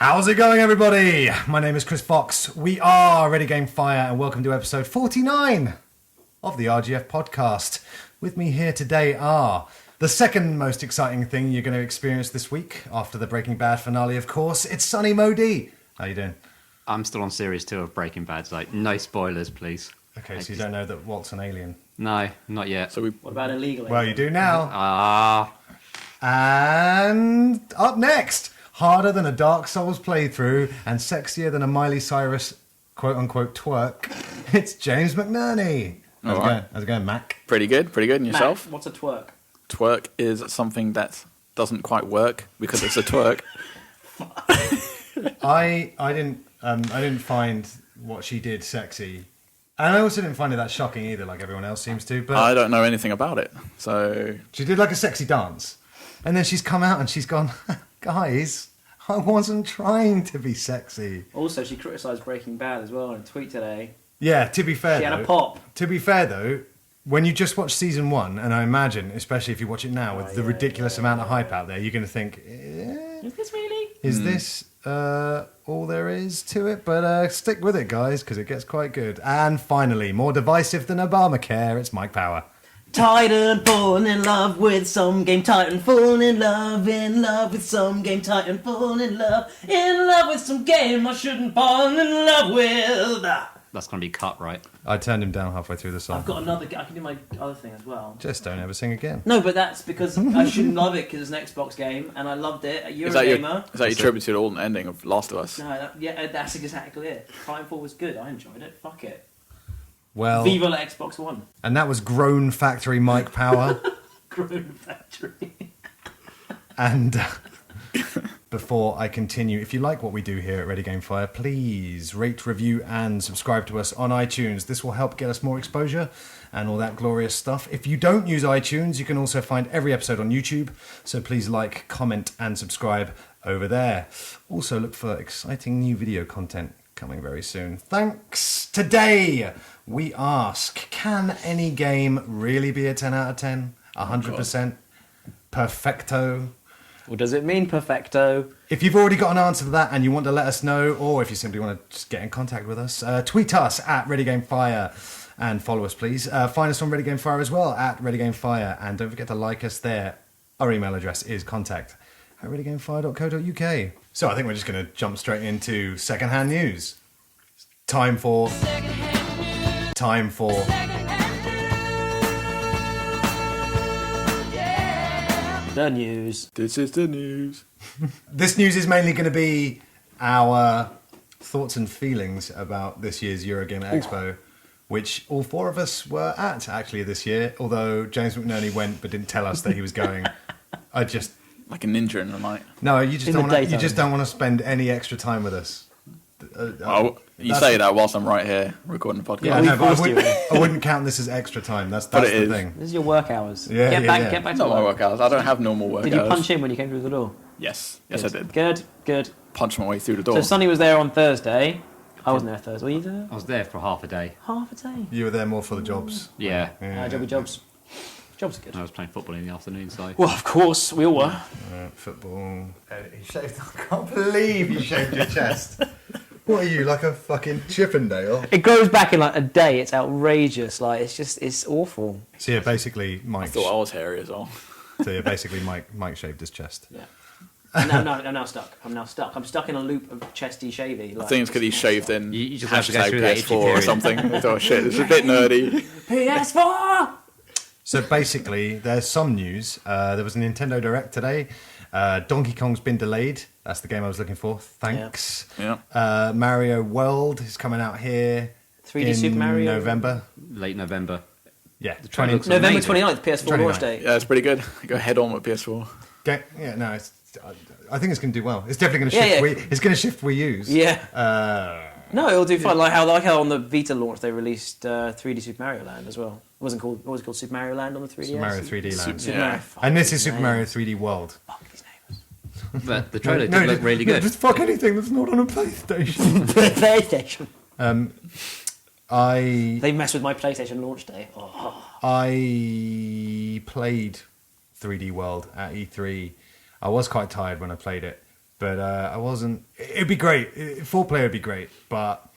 How's it going, everybody? My name is Chris Fox. We are Ready Game Fire, and welcome to episode 49 of the RGF Podcast. With me here today are the second most exciting thing you're going to experience this week, after the Breaking Bad finale, of course. It's Sunny Mody. How you doing? I'm still on series 2 of Breaking Bad, so no spoilers, please. Okay, so you don't know that Walt's an alien? No, not yet. So What about illegally? Well, you do now. Ah, And up next, harder than a Dark Souls playthrough and sexier than a Miley Cyrus quote-unquote twerk, it's James McNerney. How's it going, Mac? pretty good. And yourself? Matt, what's a twerk? Twerk is something that doesn't quite work because it's a twerk. I didn't find what she did sexy. And I also didn't find it that shocking either, like everyone else seems to. But I don't know anything about it, so she did like a sexy dance. And then she's come out and she's gone, guys, I wasn't trying to be sexy. Also, she criticised Breaking Bad as well in a tweet today. Yeah, to be fair, She had a pop. To be fair, though, when you just watch season 1, and I imagine, especially if you watch it now with the ridiculous amount of hype out there, you're going to think, Is this really? is this all there is to it? But stick with it, guys, because it gets quite good. And finally, more divisive than Obamacare, it's Mike Power. Titan falling in love with some game. Titan falling in love with some game. Titan falling in love with some game I shouldn't fall in love with. that's going to be cut, right? I turned him down halfway through the song. I've got another. I can do my other thing as well. Just don't ever sing again. No, but that's because I shouldn't love it because it's an Xbox game and I loved it. At is that your Eurogamer. tribute to the old ending of Last of Us? No, that's exactly it. Titanfall was good. I enjoyed it. Fuck it. Well, Viva la Xbox One. and that was Grown Factory Mike Power. Grown Factory. And before I continue, if you like what we do here at Ready Game Fire, please rate, review, and subscribe to us on iTunes. This will help get us more exposure and all that glorious stuff. If you don't use iTunes, you can also find every episode on YouTube. So please like, comment, and subscribe over there. Also look for exciting new video content coming very soon. Thanks. Today we ask, can any game really be a 10 out of 10? 100%? Perfecto? What does it mean, perfecto? If you've already got an answer to that and you want to let us know, or if you simply want to just get in contact with us, tweet us at ReadyGameFire and follow us, please. Find us on Ready Game Fire as well, at Ready Game Fire, and don't forget to like us there. Our email address is contact@readygamefire.co.uk. So I think we're just going to jump straight into secondhand news. Time for The news. This is the news. This news is mainly going to be our thoughts and feelings about this year's Eurogamer Expo, which all four of us were at actually this year, although James McNerney went but didn't tell us that he was going. I just... Like a ninja in the night. No, you just In don't the want to, you daytime. just don't want to spend any extra time with us. You say that whilst I'm right here recording the podcast. Yeah, we no, but forced you. I wouldn't count this as extra time. That's But the it is. thing. This is your work hours. Yeah, get yeah, back, yeah. Get back It's to not my work. work hours. I don't have normal work Did you hours. punch in when you came through the door? Yes, I did. Good. Punch my way through the door. So Sonny was there on Thursday. I wasn't there Thursday. Were you there? I was there for half a day. Half a day. You were there more for the jobs. Yeah. Jobs. Jobs are good. I was playing football in the afternoon, so... Well, of course, we all were. Football. He shaved. I can't believe you shaved your chest. What are you, like a fucking Chippendale? It grows back in like a day. It's outrageous. Like it's awful. So yeah, basically I Mike. thought I was hairy as well. So yeah, basically Mike shaved his chest. Yeah. I'm now stuck. I'm stuck in a loop of chesty shavy. Like, I think it's because he shaved in You just have to go hashtag through that PS4 itchy or period. something. I thought, shit, it's a bit nerdy. PS4. So basically, there's some news. There was a Nintendo Direct today. Donkey Kong's been delayed. That's the game I was looking for. Thanks. Yeah. Mario World is coming out here 3D in Super Mario. November. Late November. Yeah, trailer looks November amazing. 29th, PS4 launch 29th. date. Yeah, it's pretty good. Go head on with PS4. Yeah, no, I think it's going to do well. It's definitely going to shift. Yeah. It's going to shift Wii U's. Yeah. No, it'll do fine. Like how on the Vita launch they released 3D Super Mario Land as well. It wasn't called. What was it called? Super Mario Land on the 3DS. Super Mario 3D Land. Super Yeah. Mario. And this is Super Fucking Mario names. 3D World. Fuck these names. But the trailer did look really good. Just fuck anything that's not on a PlayStation. PlayStation. They messed with my PlayStation launch day. Oh. I played 3D World at E3. I was quite tired when I played it, But I wasn't. It'd be great. 4-player would be great, but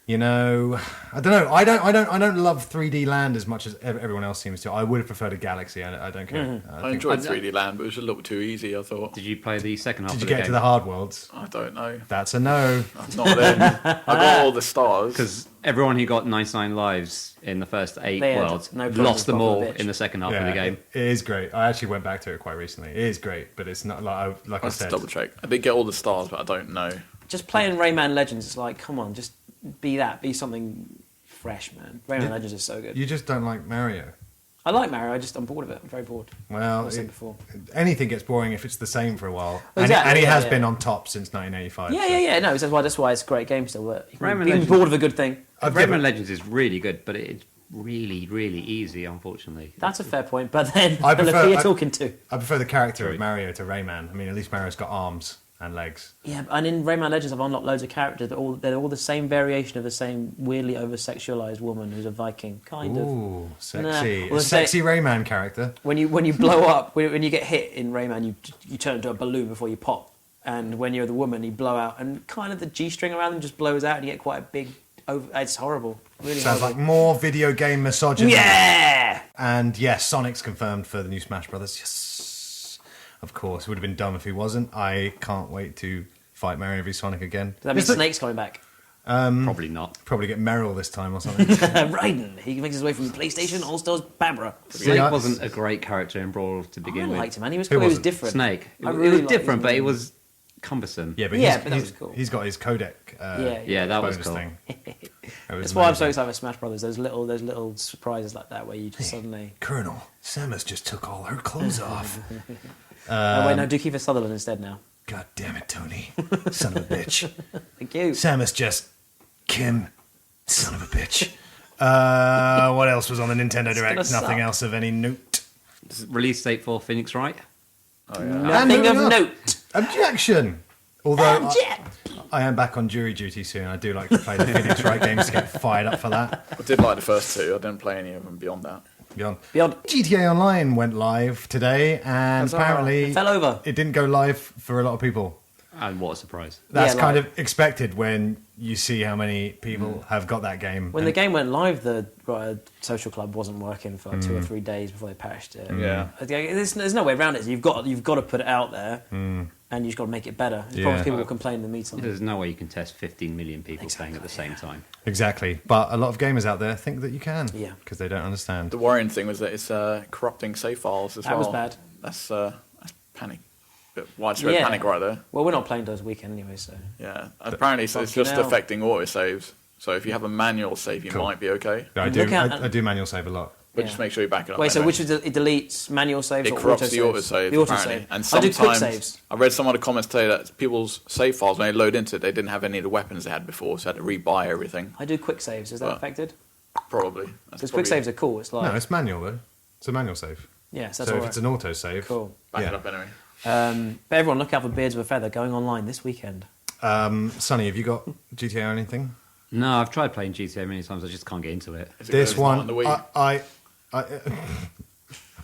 you know, I don't know. I don't love 3D Land as much as everyone else seems to. I would have preferred a Galaxy. I don't care. I enjoyed 3D Land, but it was a little too easy, I thought. Did you play the second half Did of you the get game? to the hard worlds? I don't know. That's a no. Not then. I got all the stars. Because everyone who got 99 lives in the first 8 They had worlds no problem lost them all Popovich. in the second half of the game. It is great. I actually went back to it quite recently. It is great, but it's not I Let's said. double check. I did get all the stars, but I don't know. Just playing Rayman Legends, it's like, come on, just be something fresh, man. Rayman Legends is so good. You just don't like Mario. I like Mario, I'm bored of it. I'm very bored. Well, I've said before. anything gets boring if it's the same for a while. Exactly, and he yeah, has yeah. been on top since 1985. Yeah. No, that's why it's a great game still. But you can Rayman be Legends- bored of a good thing. Rayman Legends is really good, but it's really, really easy, unfortunately. That's a fair point. But then, I prefer- who you're I- talking to? I prefer the character True. of Mario to Rayman. I mean, at least Mario's got arms and legs. Yeah, and in Rayman Legends, I've unlocked loads of characters. They're all the same variation of the same weirdly over-sexualized woman who's a Viking, kind of. Ooh, sexy. Nah. A Well, sexy Rayman character. When you blow up, when you get hit in Rayman, you turn into a balloon before you pop. And when you're the woman, you blow out, and kind of the G-string around them just blows out, and you get quite a big. It's horrible. Really Sounds horrible. like more video game misogyny. Yeah. And yes, Sonic's confirmed for the new Smash Brothers. Yes. Of course. It would have been dumb if he wasn't. I can't wait to fight Mario v Sonic again. Does that mean Snake's coming back? Probably not. Probably get Meryl this time or something. Raiden. He makes his way from PlayStation All Stars Barbara. Snake Yeah. wasn't a great character in Brawl to I begin with. liked him, man. He was Who cool. He was wasn't? different. Snake. It I was really liked different, him. but it was cumbersome. Yeah, but, Yeah, but that was cool. he's got his codec Yeah, that was bonus cool. thing. That's why I'm so excited for Smash Brothers. Those little surprises like that where you just suddenly. Colonel, Samus just took all her clothes off. Oh, wait, no, do Kiefer Sutherland instead now. God damn it, Tony. Son of a bitch. Thank you. Samus just... Kim. Son of a bitch. What else was on the Nintendo Direct? gonna Nothing suck. else of any note. Release date for Phoenix Wright. Oh, yeah. Nothing moving of on. note. Objection! Although Object. I am back on jury duty soon. I do like to play the Phoenix Wright games to get fired up for that. I did like the first two. I didn't play any of them beyond that. Beyond. Beyond. GTA Online went live today, and apparently It fell over. it didn't go live for a lot of people. And what a surprise. That's Yeah, kind like- of expected when you see how many people have got that game. When And the game went live, the social club wasn't working for like 2 or 3 days before they patched it. Yeah. There's no way around it. You've got to put it out there, and you've just got to make it better. There's probably Yeah. people will complain in the meeting. There's no way you can test 15 million people playing at the same time. Exactly. But a lot of gamers out there think that you can. Yeah. Because they don't understand. The worrying thing was that it's corrupting save files as That well. was bad. That's panic. Bit widespread Yeah. panic right there. Well, we're not playing those weekend anyway, so. Yeah. Apparently, it's Fucking just hell. affecting autosaves. So if you have a manual save, you Cool. might be okay. I Look do. at- I do manual save a lot. But Yeah. just make sure you back it up. Wait, so anyway. which is it deletes manual saves It or corrupts autosaves? the autosave, The apparently. autosave. And I do quick sometimes saves. I read some of the comments today that people's save files, when they load into it, they didn't have any of the weapons they had before, so they had to rebuy everything. I do quick saves. Is that Well, affected? Probably. Because quick saves are cool. It's like No, it's manual though. It's a manual save. yeah, so So that's if all it's right. an auto save, Cool. Back yeah. it up anyway. But everyone, look out for Beards with a Feather going online this weekend. Sonny, have you got GTA or anything? No, I've tried playing GTA many times. I just can't get into it. Is it This goes on one, the Wii? I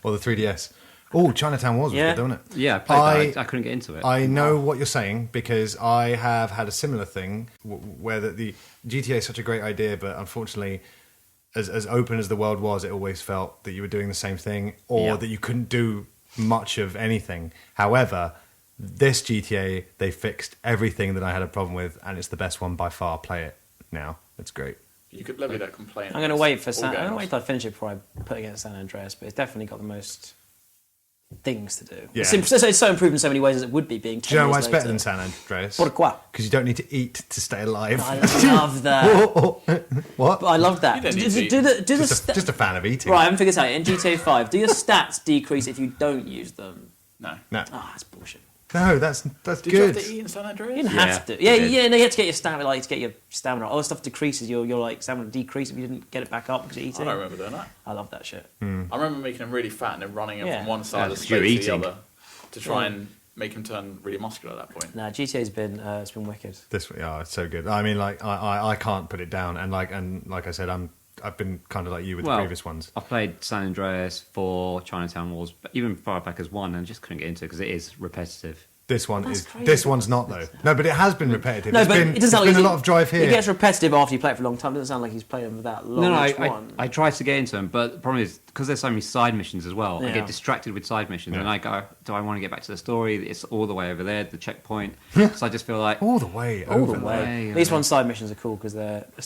or the 3DS. Oh, Chinatown Wars was Yeah. good, wasn't it? Yeah, I played that. I couldn't get into it. I know what you're saying because I have had a similar thing where the GTA is such a great idea, but unfortunately, as open as the world was, it always felt that you were doing the same thing or Yeah. that you couldn't do much of anything. However, this GTA, they fixed everything that I had a problem with, and it's the best one by far. Play it now. It's great. You could levy that complaint. I'm going to wait for against all I'm going to games. wait till I finish it before I put it against San Andreas, but it's definitely got the most things to do. Yeah. It's so improved in so many ways as it would be being 10 Do you know why years it's better later. than San Andreas? Pourquoi? Because you don't need to eat to stay alive. I love that. What? But I love that. You don't need to Do the Just a fan of eating. Right, I haven't figured this out. In GTA 5, do your stats decrease if you don't use them? No. No, Ah, that's bullshit. no, that's Did you good. have to eat in San Andreas? You didn't Yeah, have to. you Yeah, did. yeah. No, you have to get your stamina. Like to get your stamina. All the stuff decreases. Your like stamina decrease if you didn't get it back up because you're I eating. don't remember doing that. I love that shit. I remember making him really fat and then running him Yeah. from one side of the because you're space to the eating. other to try and make him turn really muscular at that point. Nah, GTA's been it's been wicked. It's so good. I mean, like I can't put it down, and like I said, I've been kind of like you with the previous ones. I played San Andreas for Chinatown Wars, but even far back as 1, and just couldn't get into it because it is repetitive. This one That's is. crazy. This one's not though. No, but it has been repetitive. No, It's but been, it doesn't sound it's like been a lot of drive here. It gets repetitive after you play it for a long time. It doesn't sound like he's playing them for that long. No, each one. I try to get into them, but the problem is because there's so many side missions as well. I Yeah. get distracted with side missions, and I go, "Do I want to get back to the story? It's all the way over there, the checkpoint." So I just feel like, all the way all over the there. way. These one side missions are cool because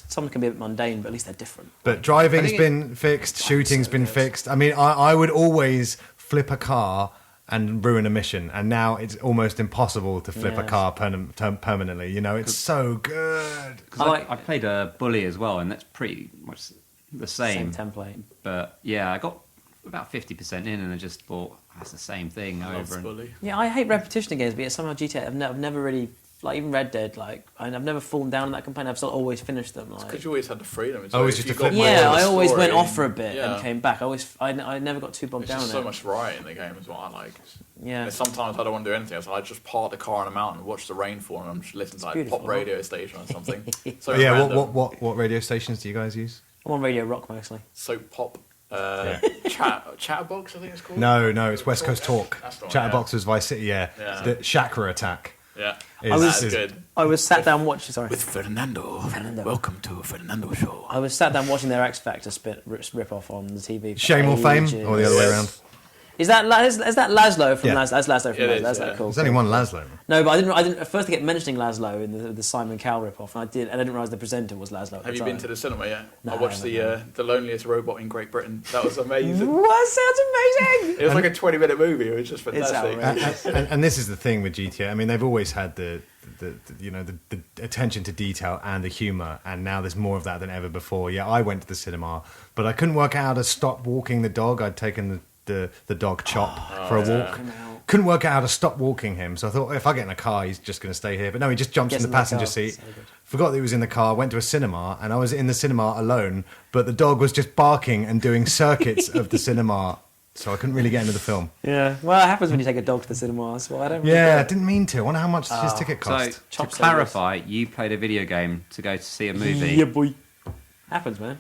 some can be a bit mundane, but at least they're different. But driving's I think been fixed, shooting's been fixed. I mean, I would always flip a car and ruin a mission, and now it's almost impossible to flip a Yes. car permanently. You know, it's so good. because I played a bully as well, and that's pretty much the Same same. template. But yeah, I got about 50% in, and I just thought that's the same thing Loves over. And bully. Yeah, I hate repetition in games, but yet somehow GTA, I've never really, like even Red Dead, like I've never fallen down in that campaign. I've still always finished them. Like, Because you always had the freedom. It's Always like, used if to you flip got my more yeah, of the I always went story, off for a bit yeah. and came back. I never got too bogged It's down just in so it. much variety in the game is what I like. Yeah. And sometimes I don't want to do anything else. I just park the car on a mountain, watch the rain fall, and I'm just listening to like beautiful, pop huh? radio station or something. So But yeah, random. what radio stations do you guys use? I'm on Radio Rock mostly. Soap pop. Chatterbox, I think it's called. No, it's West Coast Talk. That's the one, Chatterbox was Vice City, yeah. Yeah. The Chakra Attack. Yeah, Is- that's good. I was sat down watching. Sorry. With Fernando. Welcome to Fernando Show. I was sat down watching their X Factor rip off on the TV. for Shame or fame, ages. or the other way Yes. around? Is that Laszlo from Yeah. That's Laszlo from It Laszlo. is, That's yeah. that cool. There's only one Laszlo. No, but I didn't. At first, I kept mentioning Laszlo in the Simon Cowell rip-off, and I didn't realise the presenter was Laszlo. Have you been to the cinema yet? No, I watched I haven't. the loneliest robot in Great Britain. That was amazing. What? Sounds amazing. It was like a 20-minute movie. It was just fantastic. outrageous. And this is the thing with GTA. I mean, they've always had the attention to detail and the humour, and now there's more of that than ever before. Yeah, I went to the cinema, but I couldn't work out how to stop walking the dog. I'd taken the dog Chop for a walk. Couldn't work out how to stop walking him, so I thought if I get in a car, he's just going to stay here. But no, he just jumps Gets in the in the passenger car. seat. So good. Forgot that he was in the car. Went to a cinema, and I was in the cinema alone. But the dog was just barking and doing circuits of the cinema, so I couldn't really get into the film. Yeah. Well, it happens when you take a dog to the cinema. So I don't. Really Yeah, I get it. didn't mean to. I wonder how much his ticket So cost. to Chop clarify, you played a video game to go to see a movie Yeah, boy. Happens, man.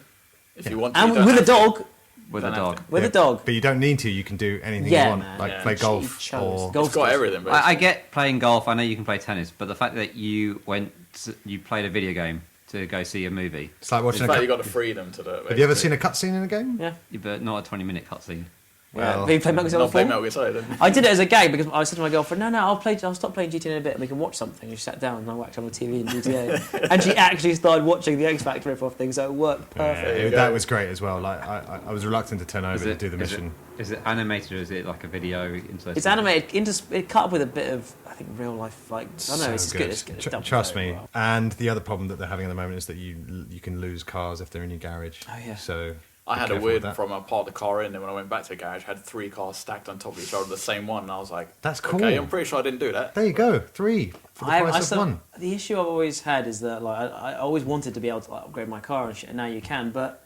If you want to, And you don't with a have to. dog. with a Don't have dog. to. With Yeah, a dog. But you don't need to. You can do anything Yeah, you want, man. like Yeah. play You golf chose. or. Golf. It's got everything, but I get playing golf. I know you can play tennis, but the fact that you played a video game to go see a movie, It's like watching in a. fact, you Cut- got the freedom to do it. Have you ever basically. seen a cutscene in a game? Yeah. but not a 20-minute cutscene. Well, Have you played Metal Gear Not play Solid 4? Metal Gear Solid, then? I did it as a gag because I said to my girlfriend, "No, I'll stop playing GTA in a bit and we can watch something." And she sat down and I whacked on the TV in GTA, and she actually started watching the X Factor rip-off thing, so it worked perfect. There you that go. was great as well. Like I was reluctant to turn over to do the mission. Is it animated or is it like a video into? It's animated, it cut up with a bit of, I think, real life. Like I don't know, it's So good. It's good. It's done Trust very me. well. And the other problem that they're having at the moment is that you can lose cars if they're in your garage. Oh, yeah. So I be had a careful weird with that. from I parked the car in, and when I went back to the garage, I had 3 cars stacked on top of each other, the same one. And I was like, That's cool. Okay, I'm pretty sure I didn't do that. There you go. 3 for the price of 1. The issue I've always had is that like I always wanted to be able to like, upgrade my car and shit, and now you can, but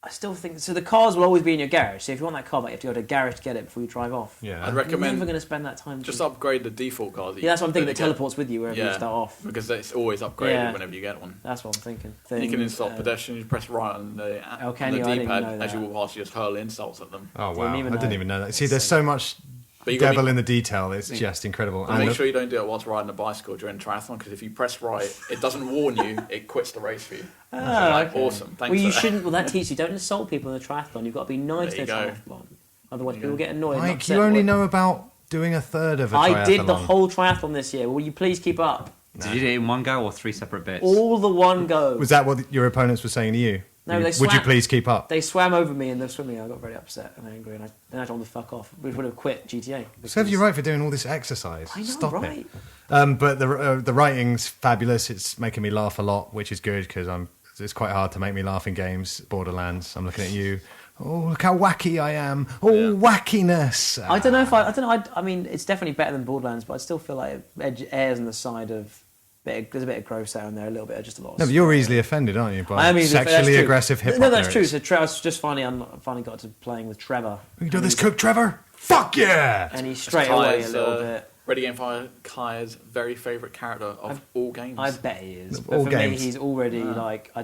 I still think so. The cars will always be in your garage. So if you want that car back, you have to go to a garage to get it before you drive off. Yeah. I'd I'm recommend never going to spend that time. just upgrade the default cars. Yeah, that's what I'm thinking. That you get. teleports with you wherever you start off. because it's always upgraded Yeah. whenever you get one. That's what I'm thinking. You can Things, insult pedestrians. You press right on the, Oh, can on the you? I didn't D-pad know as you that. walk past. You just hurl insults at them. Oh Didn't wow! I even didn't know. even know that. See, there's so much But you gotta devil be- in the detail. It's just incredible. But And make sure you don't do it whilst riding a bicycle during triathlon, because if you press right, it doesn't warn you. It quits the race for you. Oh, Like, okay. awesome. Thanks Well, you for that. shouldn't. Well, that teaches you don't insult people in a triathlon. You've got to be nice There to a you go. triathlon. Otherwise, There you people go. get annoyed. and Mike, upset. you only know about doing a third of a triathlon. I did the whole triathlon this year. Will you please keep up? Did you do it in one go or 3 separate bits? All the one go. Was that what your opponents were saying to you? No, Would they you- Would you swam- please keep up? They swam over me in the swimming. I got very upset and angry, and I told them to fuck off. We would have quit GTA. Serves you right for doing all this exercise. I know, Stop right? it. But the writing's fabulous. It's making me laugh a lot, which is good because it's quite hard to make me laugh in games. Borderlands. I'm looking at you. Oh, look how wacky I am. Oh, wackiness. I don't know if I don't know. I mean, it's definitely better than Borderlands, but I still feel like it errs on the side of. There's a bit of gross out in there, a little bit of just a lot. Of No, but you're easily offended, aren't you? By I am easily offended, that's sexually true. aggressive hip hop No, that's true. lyrics. So I was just finally got to playing with Trevor. We can do this, cook, Trevor. Fuck yeah! And he straight away a Ty's, little bit. Ready Game Fire Kaya's very favourite character of all games. I bet he is. Of But all for games. me, he's already like I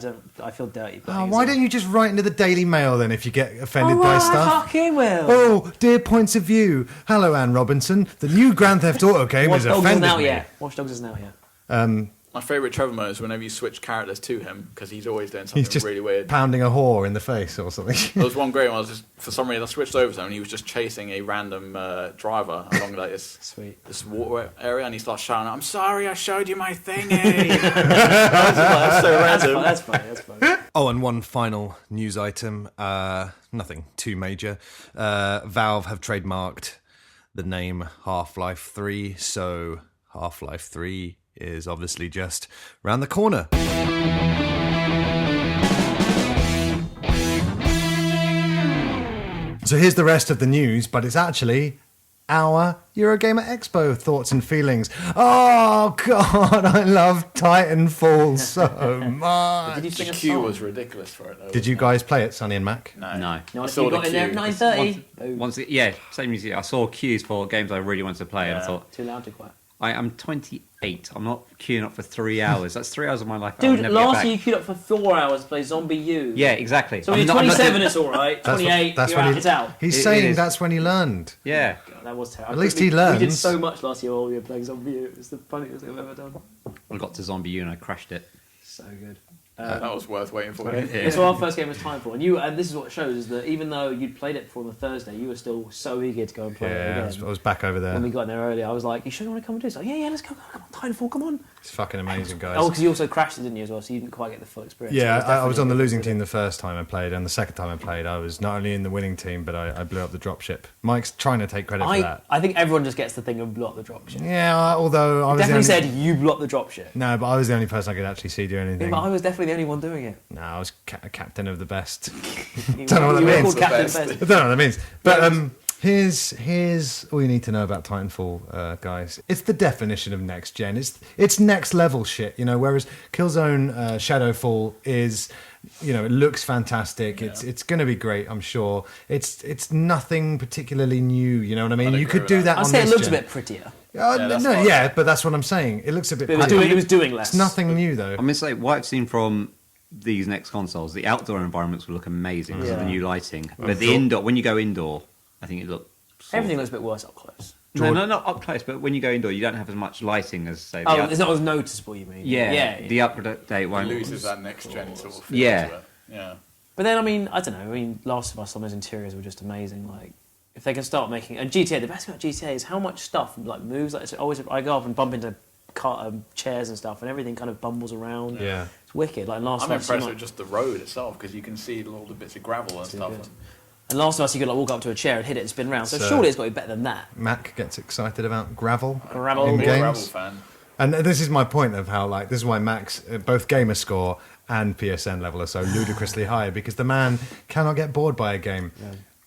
feel dirty. Oh, why don't you just write into the Daily Mail then if you get offended Oh, by I stuff? fucking will. Oh, dear points of view. Hello, Anne Robinson. The new Grand Theft Auto game Watch has Dogs isn't offended out me. yet. Watch Dogs isn't out yet. My favourite Trevor moment is whenever you switch characters to him, because he's always doing something He's just really weird. pounding a whore in the face or something. There was one great one. For some reason, I switched over to him, and he was just chasing a random driver along like Sweet. this water area, and he starts shouting, "I'm sorry, I showed you my thingy." That's so random. That's funny. Oh, and one final news item. Nothing too major. Valve have trademarked the name Half-Life 3, so Half-Life 3 is obviously just round the corner. So here's the rest of the news, but it's actually our Eurogamer Expo thoughts and feelings. Oh, God, I love Titanfall so much. Did you sing The a queue song? was ridiculous for it, though. Did you guys play it, Sonny and Mac? No. No. No, I you saw got the in there at queue. 9:30. Yeah, same as you. I saw queues for games I really wanted to play, and I Yeah. thought, Too loud, too quiet. I am 28. I'm not queuing up for 3 hours. That's 3 hours of my life. I will Dude, never get last back. year you queued up for 4 hours to play Zombie U. Yeah, exactly. So when I'm you're not 27, doing- it's all right. 28, That's you're when out, he, it's out. He's It saying is. that's when he learned. Yeah. God, that was terrible. At least We he learns. did so much last year while we were playing Zombie U. It was the funniest thing I've ever done. I got to Zombie U and I crashed it. So good. That was worth waiting for. Yeah, so our first game was Timefall, and this is what it shows is that even though you'd played it before on the Thursday, you were still so eager to go and play it Yeah, again. I was back over When we there. got in there early, I was like, "You sure you want to come and do this?" Like, yeah, let's go. Come on, Timefall, come on. It's fucking amazing, guys. Oh, because you also crashed it, didn't you, as well? So you didn't quite get the full experience. Yeah, So I was on the definitely losing good. team the first time I played, and the second time I played, I was not only in the winning team, but I blew up the dropship. Mike's trying to take credit for that. I think everyone just gets the thing of blew up the dropship. Yeah, although I was Definitely the only, said you blew up the dropship. no, but I was the only person I could actually see do Yeah, anything. but I was definitely the only one doing it. No, I was captain of the best. You Don't know what that you were means. called Captain Best. Best. I don't know what that means. But here's all you need to know about Titanfall, guys. It's the definition of next gen. It's next level shit, you know. Whereas Killzone Shadowfall is, you know, it looks fantastic. Yeah. It's going to be great, I'm sure. It's nothing particularly new, you know what I mean? I'd You agree could with do that. that I'd on say it this looks a gen. bit prettier. that's No, fine. yeah, but that's what I'm saying. It looks a bit. But pretty. it was doing less. It's nothing new though. I'm going to say, what I've seen from these next consoles, the outdoor environments will look amazing because of the Yeah. new lighting. But the indoor, when you go indoor, I think it looks... Everything looks a bit worse up close. No, not up close, but when you go indoor, you don't have as much lighting as, say, the Oh, out- it's not as noticeable, you mean? yeah, the update It won't... loses that next gen sort of feel Yeah. to it. Yeah. But then, I mean, I don't know. I mean, Last of Us, some of those interiors were just amazing. Like, if they can start making... And GTA, the best thing about GTA is how much stuff, like, moves. Like, it's always, I go up and bump into chairs and stuff, and everything kind of bumbles around. Yeah. It's wicked. Like, Last I'm of Us... impressed you with just the road itself because you can see all the bits of gravel and Too stuff. good. And Last of Us, you could like walk up to a chair and hit it and spin round. So, So- surely it's got to be better than that. Mac gets excited about gravel. Gravel. In I'm a games. gravel fan. And this is my point of how, like, this is why Max, both gamer score and PSN level are so ludicrously high, because the man cannot get bored by a game.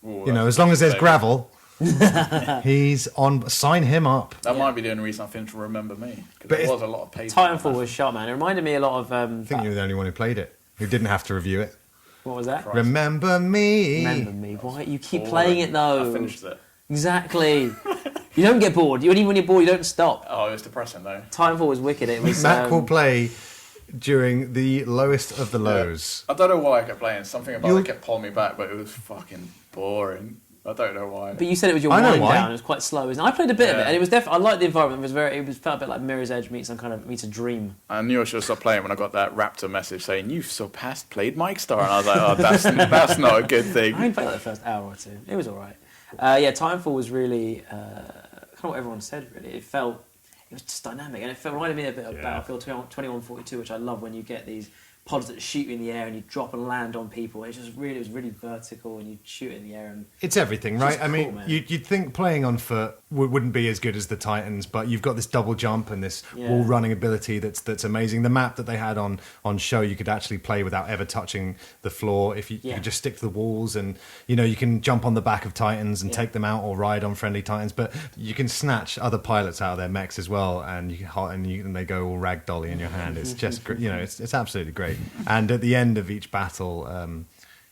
Ooh, You know, that's as long as there's so- gravel, he's on. Sign him up. That might be the only reason I finished Remember Me. But Because it's- there was a lot of paper. Titanfall was sharp, man. It reminded me a lot of... I think you were the only one who played it, who didn't have to review it. what was that? Christ. Remember me. Remember me. Why? You keep Boring. playing it, though. I finished it. Exactly. You don't get bored. Even when you're bored, you don't stop. Oh, it was depressing though. Titanfall was wicked. It was. Mac will play during the lowest of the lows. I don't know why I kept playing. Something about You'll- it kept pulling me back, but it was fucking boring. I don't know why. But you said it was your I know wind why. down. It was quite slow. Isn't it? I played a bit of it, Yeah. and it was definitely. I liked the environment. It was very. It was felt a bit like Mirror's Edge meets a dream. I knew I should have stopped playing when I got that Raptor message saying you've surpassed played Mike Star, and I was like, oh, that's not a good I thing. only played like the first hour or two. It was all right. Yeah, Titanfall was really kind of what everyone said. Really, it was just dynamic, and it reminded me a bit of Yeah. Battlefield 2142, which I love when you get these pods that shoot you in the air and you drop and land on people. It was really vertical, and you shoot in the air and. It's everything, right? just I mean, cool, man. you'd think playing on foot wouldn't be as good as the Titans, but you've got this double jump and this Yeah. wall running ability that's amazing. The map that they had on show, you could actually play without ever touching the floor. If you Yeah. could just stick to the walls, and you know you can jump on the back of Titans and Yeah. take them out, or ride on friendly Titans. But you can snatch other pilots out of their mechs as well, and and they go all ragdolly in your hand. It's just it's absolutely great. And at the end of each battle,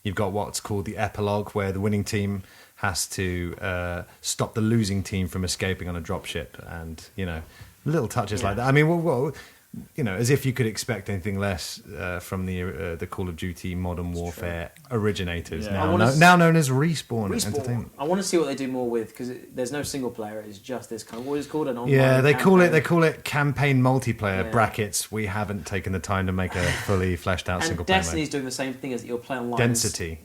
you've got what's called the epilogue, where the winning team has to stop the losing team from escaping on a dropship, and little touches like that. I mean, well, as if you could expect anything less from the Call of Duty Modern Warfare originators, now known as Respawn Entertainment. I want to see what they do more with, because there's no single player. It's just this kind of, what is it called, an online they campaign. call it campaign multiplayer brackets. We haven't taken the time to make a fully fleshed out single player. And Destiny's doing the same thing, as you'll play online. Density.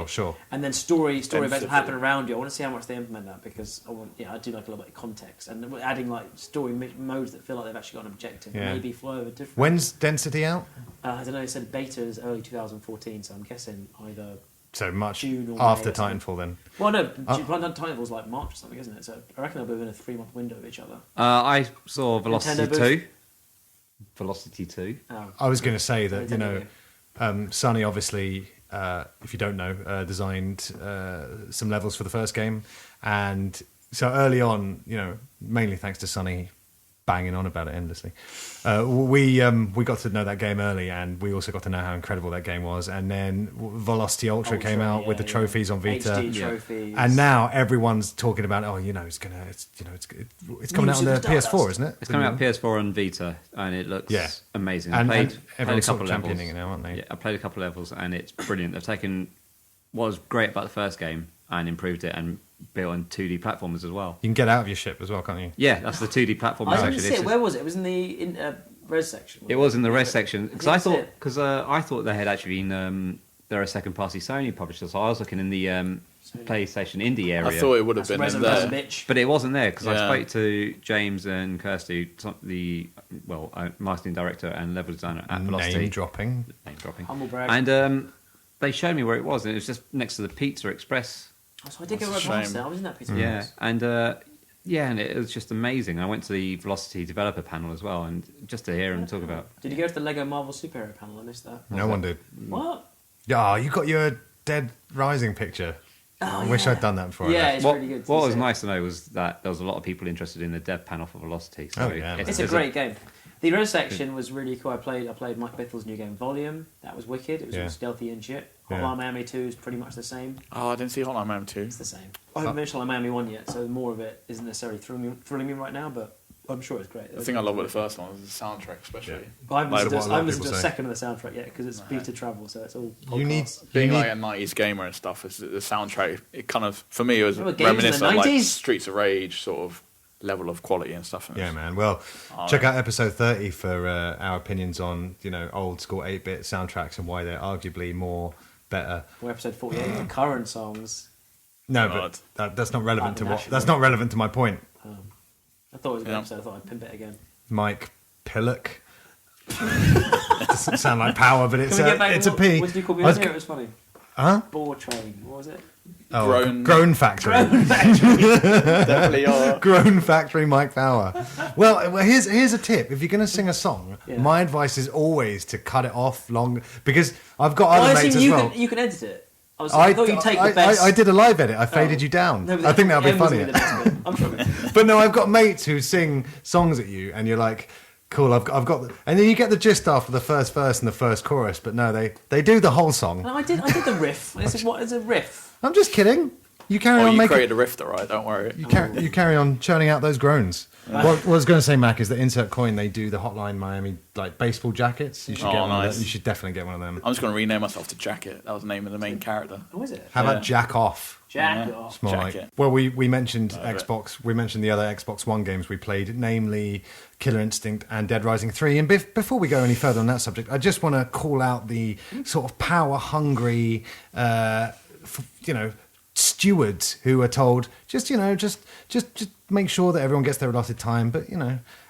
Sure. And then story events will happen around you. I want to see how much they implement that, because I do like a little bit of context, and we're adding like story modes that feel like they've actually got an objective. Yeah. Maybe flow over different. When's Density out? I don't know. It said beta is early 2014, so I'm guessing either. So much June or after May or something. Titanfall, then. Well, no, Titanfall's like March or something, isn't it? So I reckon they'll be within a 3-month window of each other. I saw Velocity Nintendo 2. Velocity 2. Oh. I was going to say that Nintendo Sonny obviously, if you don't know, designed some levels for the first game, and so early on, mainly thanks to Sonny banging on about it endlessly, we got to know that game early, and we also got to know how incredible that game was. And then Velocity Ultra came out with the trophies on Vita, HD trophies. and now everyone's talking about it's coming out on the PS4, isn't it? It's coming out on PS4 and Vita, and it looks amazing. And played a everyone's couple sort of of levels. championing it now, aren't they? Yeah, I played a couple of levels, and it's brilliant. They've taken what was great about the first game and improved it, and built on 2D platformers as well. You can get out of your ship as well, can't you? Yeah, that's the 2D platformers I didn't section. see it. Where was it? It was in the res section. It was in the res section, because I didn't thought they had actually been they're a second party Sony publisher, so I was looking in the PlayStation Indie area. I thought it would have been in there. Bitch. But it wasn't there, because I Yeah. spoke to James and Kirsty, the marketing director and level designer at Velocity. Name dropping. Name dropping. Humble brag. And they showed me where it was, and it was just next to the Pizza Express. So I did go right That's a past shame. it. I was in that pizza. Yeah, Express. and it was just amazing. I went to the Velocity developer panel as well, and just to hear him talk about. Did you go to the Lego Marvel superhero panel? I missed that. No one did. What? Yeah, you got your Dead Rising picture. Oh, I wish yeah. I'd done that before. Yeah, I it's left. really good. What to was see. nice to know was that there was a lot of people interested in the dev panel for Velocity. So Oh, yeah, It's a there's great game. The res section was really cool. I played Mike Bithell's new game Volume. That was wicked. It was all stealthy and shit. Yeah. Hotline Miami 2 is pretty much the same. Oh, I didn't see Hotline Miami 2. It's the same. I haven't mentioned Hotline Miami 1 yet, so more of it isn't necessarily thrilling me right now, but I'm sure it's great. The thing I love with the first one was the soundtrack, especially. I haven't Like listened what a lot of to a people say. second of the soundtrack yet, because it's beta travel, so it's all podcasts. You need Being like a 90s gamer and stuff, the soundtrack, it kind of, for me, it was Remember games in the reminiscent of like 90s? Streets of Rage sort of level of quality and stuff. And Yeah, man. Well, check out episode 30 for our opinions on old school 8-bit soundtracks and why they're arguably better. Or episode 48, the current songs. No, God. but that's not relevant to National. that's not relevant to my point. I thought it was a good Yeah. episode. I thought I'd pimp it again. Mike Pillock. Doesn't sound like power, but it's Can we get back it's to a P. What did you call me I was earlier? g- It was funny. Huh? Bore train. What was it? Oh, Grown Factory. definitely are. Grown Factory Mike Power. Well, here's a tip. If you're going to sing a song, Yeah. my advice is always to cut it off long, because I've got Oh, other I mates assume as you well. can edit it. I thought you'd take the best. I did a live edit. I faded Oh. you down. No, but I think that'll be Em wasn't funnier. the best bit. I'm sure. But no, I've got mates who sing songs at you, and you're like, cool, I've got, and then you get the gist after the first verse and the first chorus. But no, they do the whole song. No, I did the riff. What is a riff? I'm just kidding. You carry Oh, on you making. created a rift, all right? Don't worry. You carry on churning out those groans. What I was going to say, Mac, is that Insert Coin, they do the Hotline Miami like baseball jackets. You should Oh, get one of nice. them. You should definitely get one of them. I'm just going to rename myself to Jacket. That was the name of the main character. What is it? How Yeah. about Jack Off? Jack Yeah. off. More Jack like- it. well, we mentioned Love it. Xbox. We mentioned the other Xbox One games we played, namely Killer Instinct and Dead Rising 3. And before we go any further on that subject, I just want to call out the sort of power-hungry, stewards who are told just make sure that everyone gets their allotted time. But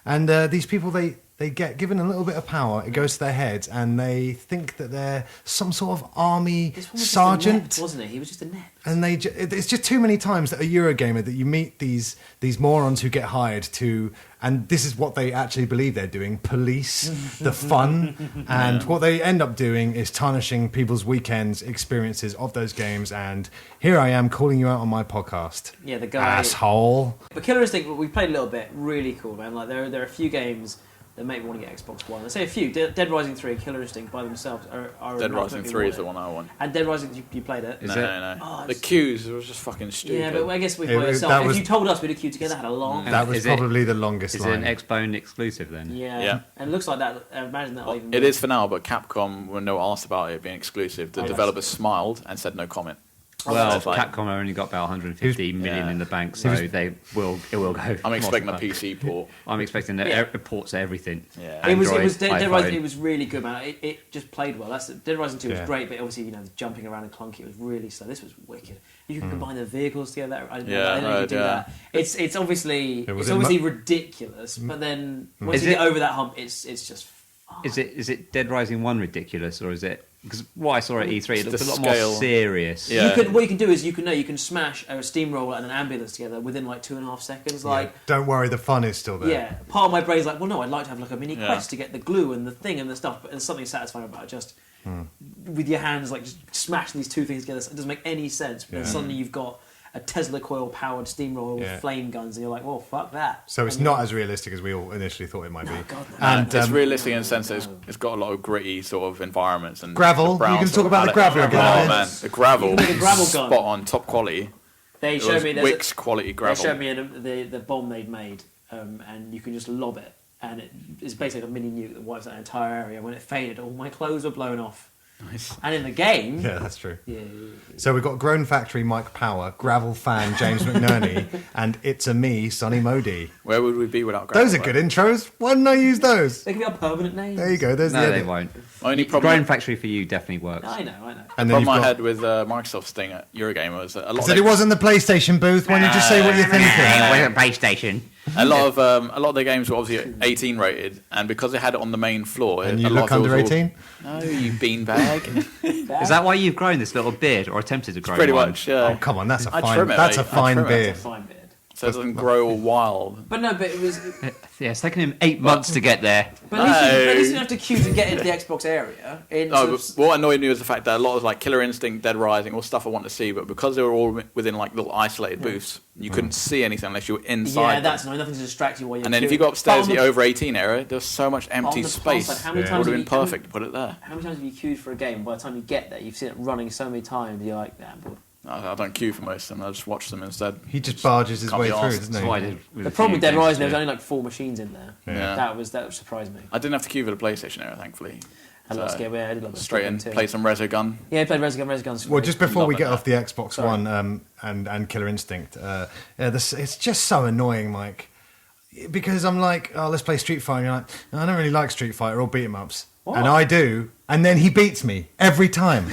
and these people they get given a little bit of power, it goes to their heads, and they think that they're some sort of army This one was sergeant. just a net, wasn't it? He was just a net. And it's just too many times that a Eurogamer that you meet these morons who get hired to, and this is what they actually believe they're doing, police the fun, and what they end up doing is tarnishing people's weekends experiences of those games. And here I am calling you out on my podcast. Yeah, the guy. Asshole. But Killer Instinct, we played a little bit. Really cool, man. Like there are a few games that make me want to get Xbox One. I say a few. Dead Rising 3 and Killer Instinct by themselves are Dead enough Rising to make me 3 want is the it. one I want. And Dead Rising, you played it? No. Oh, The queues was just fucking stupid. yeah, but I guess we It- by that yourself. was- If you told us we'd have queued together, had a long. That was Is it- probably the longest Is line. it an Xbone exclusive then? Yeah. And it looks like that. Imagine that. Even It is for now, but Capcom, when they were asked about it being exclusive, the Oh, developers smiled and said no comment. Well, So it's like- Capcom only got about 150 million Yeah. in the bank, so it will go. I'm expecting a more. PC port. I'm expecting Yeah. ports to everything. Yeah. It was Android, Dead Rising. iPhone. It was really good, man. It just played well. Dead Rising 2 was Yeah. great, but obviously jumping around and clunky. It was really slow. This was wicked. You can combine the vehicles together. I didn't know Yeah, you right, could do yeah. that. It's obviously Was it's it obviously ridiculous, but then once Is you get it- over that hump, it's just. Is it Dead Rising 1 ridiculous, or is it... Because what I saw at E3, it It's looked a the lot scale. more serious. Yeah. What you can do is you can smash a steamroller and an ambulance together within like 2.5 seconds. Like Yeah. Don't worry, the fun is still there. yeah, part of my brain's like, well, no, I'd like to have like a mini Yeah. quest to get the glue and the thing and the stuff, but there's something satisfying about it. Just with your hands, like just smashing these two things together. It doesn't make any sense. But then Yeah. suddenly you've got a Tesla coil powered steamroller with Yeah. flame guns, and you're like, well, fuck that. So it's And not as realistic as we all initially thought it might be. God, no. And It's realistic in the sense that it's got a lot of gritty sort of environments and Gravel? the brown You can sort talk of about the palette. gravel again, Oh man. man, the gravel, You can make a gravel is gun. spot on, top quality. They It showed was me Wix quality they gravel. showed me the bomb they'd made, and you can just lob it, and it's basically a mini nuke that wipes out the entire area. When it faded, all my clothes were blown off. Nice. And in the game, Yeah, that's true. yeah. So we've got Grown Factory Mike Power, Gravel Fan James McNerney, and It's a Me, Sonny Mody. Where would we be without gravel? Those are good intros. Why didn't I use those? They can be our permanent names. There you go. There's No, the they edit. won't. Only Grown problem, Factory for you definitely works. I know. And then problem you've I got. had with Microsoft's thing at Eurogamer was that a lot Said of it wasn't the PlayStation booth. Why don't you just say what you're thinking? PlayStation. a lot of their games were obviously 18 rated, and because they had it on the main floor, And a you lot look of it was under all- 18? No, you beanbag. Is that why you've grown this little beard, or attempted to grow Pretty one? much, yeah. Oh, come on. That's a I'd fine. trim it, That's mate. a fine I'd trim it. beard. It's a fine beard. So it doesn't grow all wild. But no, but it was. Yeah, it's taken him 8 months to get there. But at least you No. didn't have to queue to get into the Xbox area. No, but what annoyed me was the fact that a lot of like Killer Instinct, Dead Rising, all stuff I want to see, but because they were all within like little isolated booths, you couldn't see anything unless you were inside. yeah, them. that's nothing to distract you while you're. And then if queuing. you go upstairs, But the on over 18 area, there's so much on empty the space. plus side, how many Yeah. It times would have have been you- perfect to put it there. How many times have you queued for a game? By the time you get there, you've seen it running so many times. You're like, nah, I'm bored. I don't queue for most of them. I just watch them instead. He just barges his Can't way be through, arsed. doesn't That's what I he? did with The a problem few with Dead games Rising, there was too. only like 4 machines in there. Yeah. That surprised me. I didn't have to queue for the PlayStation area, thankfully. I love So, Scare. I did love it. Straight in, too. play some Resogun. Yeah, I played Resogun. Well, just before we Love get it. off the Xbox Sorry. One and Killer Instinct, it's just so annoying, Mike. Because I'm like, oh, let's play Street Fighter. And you're like, no, I don't really like Street Fighter or beat 'em ups. What? And I do. And then he beats me every time.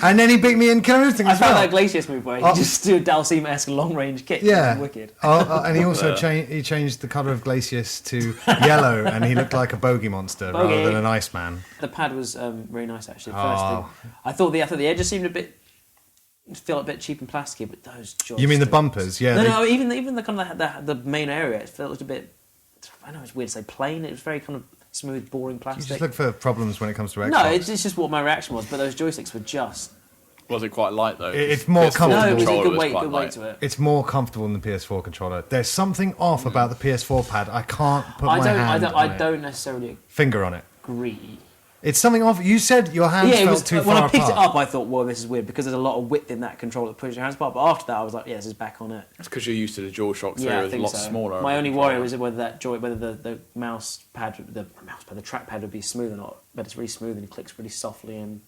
And then he beat me in Killer Instinct I as found well. that Glacius move where he Oh. just do a Dalcima-esque long-range kick. Yeah. It was wicked. And he also changed the colour of Glacius to yellow, and he looked like a bogey monster Bogey. rather than an Iceman. The pad was very nice actually. First Oh. thing, I thought the edges seemed a bit felt a bit cheap and plasticky, but those joysticks. You mean the bumpers? Yeah. No, even the kind of the main area, it felt a bit. I know it's weird to say plain. It was very kind of smooth, boring You plastic. just look for problems when it comes to Xbox. No, it's just what my reaction was. But those joysticks were just. Was it quite light though? It's more PS4 comfortable. No, it was a controller good weight, quite good light. weight to it. It's more comfortable than the PS4 controller. There's something off about the PS4 pad. I can't put my hand on I it. don't necessarily Finger on it. agree. It's something off. You said your hands Yeah, it felt was too when far I picked apart. it up. I thought, well, this is weird because there's a lot of width in that controller that pushes your hands apart. But after that, I was like, yeah, this is back on it. It's because you're used to the DualShock 3. Yeah, I It's a think lot so. smaller. My of a only controller. worry was whether the mouse pad, the trackpad would be smooth or not. But it's really smooth and it clicks really softly. And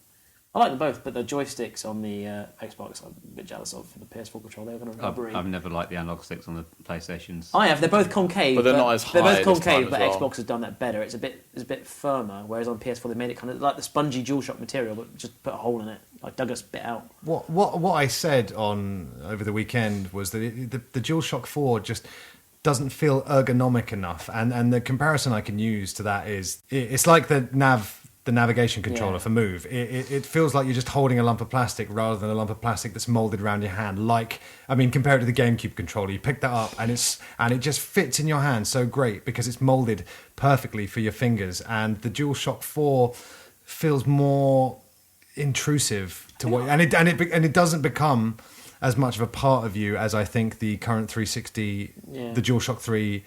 I like them both, but the joysticks on the Xbox, I'm a bit jealous of for the PS4 controller. They're kind of rubbery. I've never liked the analog sticks on the PlayStations. I have. They're both concave, But they're not as They're high both this time concave, but as well. Xbox has done that better. It's a bit firmer, whereas on PS4 they made it kind of like the spongy DualShock material, but just put a hole in it, like dug a bit out. What I said over the weekend was that the DualShock 4 just doesn't feel ergonomic enough, and the comparison I can use to that is it's like the navigation controller Yeah. for Move. It feels like you're just holding a lump of plastic rather than a lump of plastic that's molded around your hand. Compared to the GameCube controller, you pick that up and it just fits in your hand so great because it's molded perfectly for your fingers. And the DualShock 4 feels more intrusive to and it doesn't become as much of a part of you as I think the current 360, Yeah. the DualShock 3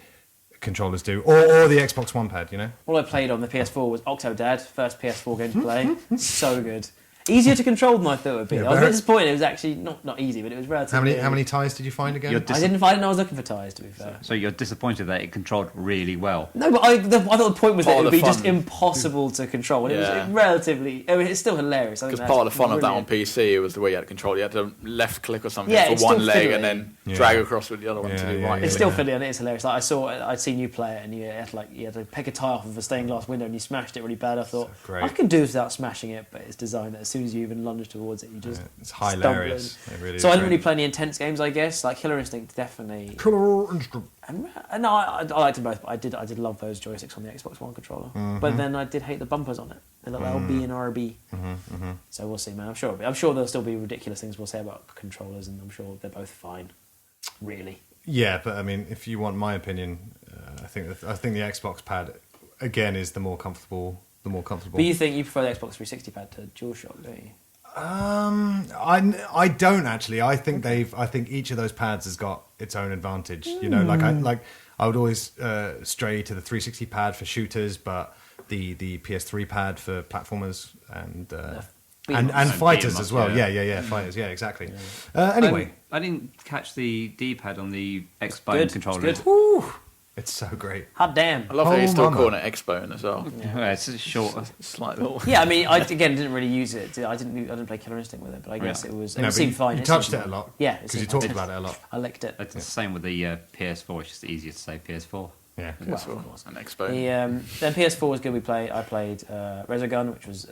controllers do, or the Xbox One pad. You know. All I played on the PS4 was Octodad, first PS4 game to play. So good. Easier to control than I thought it would be. Yeah, I was a bit disappointed. It was actually not easy, but it was relatively. How many ties did you find again? You're I didn't find it. I was looking for ties, to be fair. So you're disappointed that it controlled really well. No, but I thought the point was that Part it of would be the just fun. impossible to control. And it Yeah. was relatively. I mean, it's still hilarious. Because part of the fun of that on PC was the way you had to control. You had to left click or something Yeah, for it's one still leg fiddly. and then Yeah. drag across with the other one to Yeah, do yeah, right. yeah. It's still fiddly and it's hilarious. Like I'd seen you play it and you had to pick a tie off of a stained glass window and you smashed it really bad. I thought So great. I could do this without smashing it, but it's designed that as soon as you even lunge towards it, you just It's stumble hilarious. in. It really So is I didn't great. really play any intense games, I guess. Like Killer Instinct, definitely. Killer Instinct. And no, I liked them both, but I did love those joysticks on the Xbox One controller. Mm-hmm. But then I did hate the bumpers on it. They look like LB and RB. Mm-hmm. So we'll see, man. I'm sure there'll still be ridiculous things we'll say about controllers, and I'm sure they're both fine. Really. Yeah, but I mean, if you want my opinion, I think the Xbox pad again is the more comfortable. But you think you prefer the Xbox 360 pad to DualShock, don't you? I don't actually. I think each of those pads has got its own advantage. You know, I would always stray to the 360 pad for shooters, but the PS3 pad for platformers and fighters as well. Yeah, fighters. Yeah, exactly. Anyway, I didn't catch the D-pad on the X Good, button it's controller. good. it's so great. Hot damn. I love how Oh, you're still mama. calling it Expo as well. Yeah, it's just short. Slight little. Yeah, I mean, I didn't really use it. I didn't play Killer Instinct with it, but I guess it was. It No, but seemed fine. you It touched seemed it a fine. lot. Yeah, because you talked about it a lot. I licked it. It's the same with the PS4. It's just easier to say PS4. Yeah. Well, of course. An Expo. Then PS4 was good. I played Resogun, which was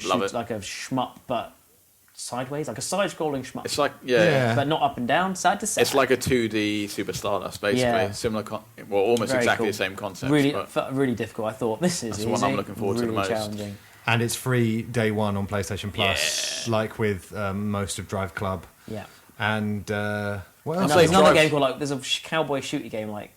Love it. like a shmup, but sideways, like a side-scrolling shmup. It's like Yeah. But not up and down, side to side. It's like a 2D Super Stardust, basically. Yeah. Similar, almost Very exactly cool. the same concept. Really, but felt really difficult. I thought this is That's the one easy, I'm looking forward to the really most. challenging. And it's free day one on PlayStation Plus, like with most of Drive Club. Yeah. And what else? say There's another Drive- game called there's a cowboy shooty game like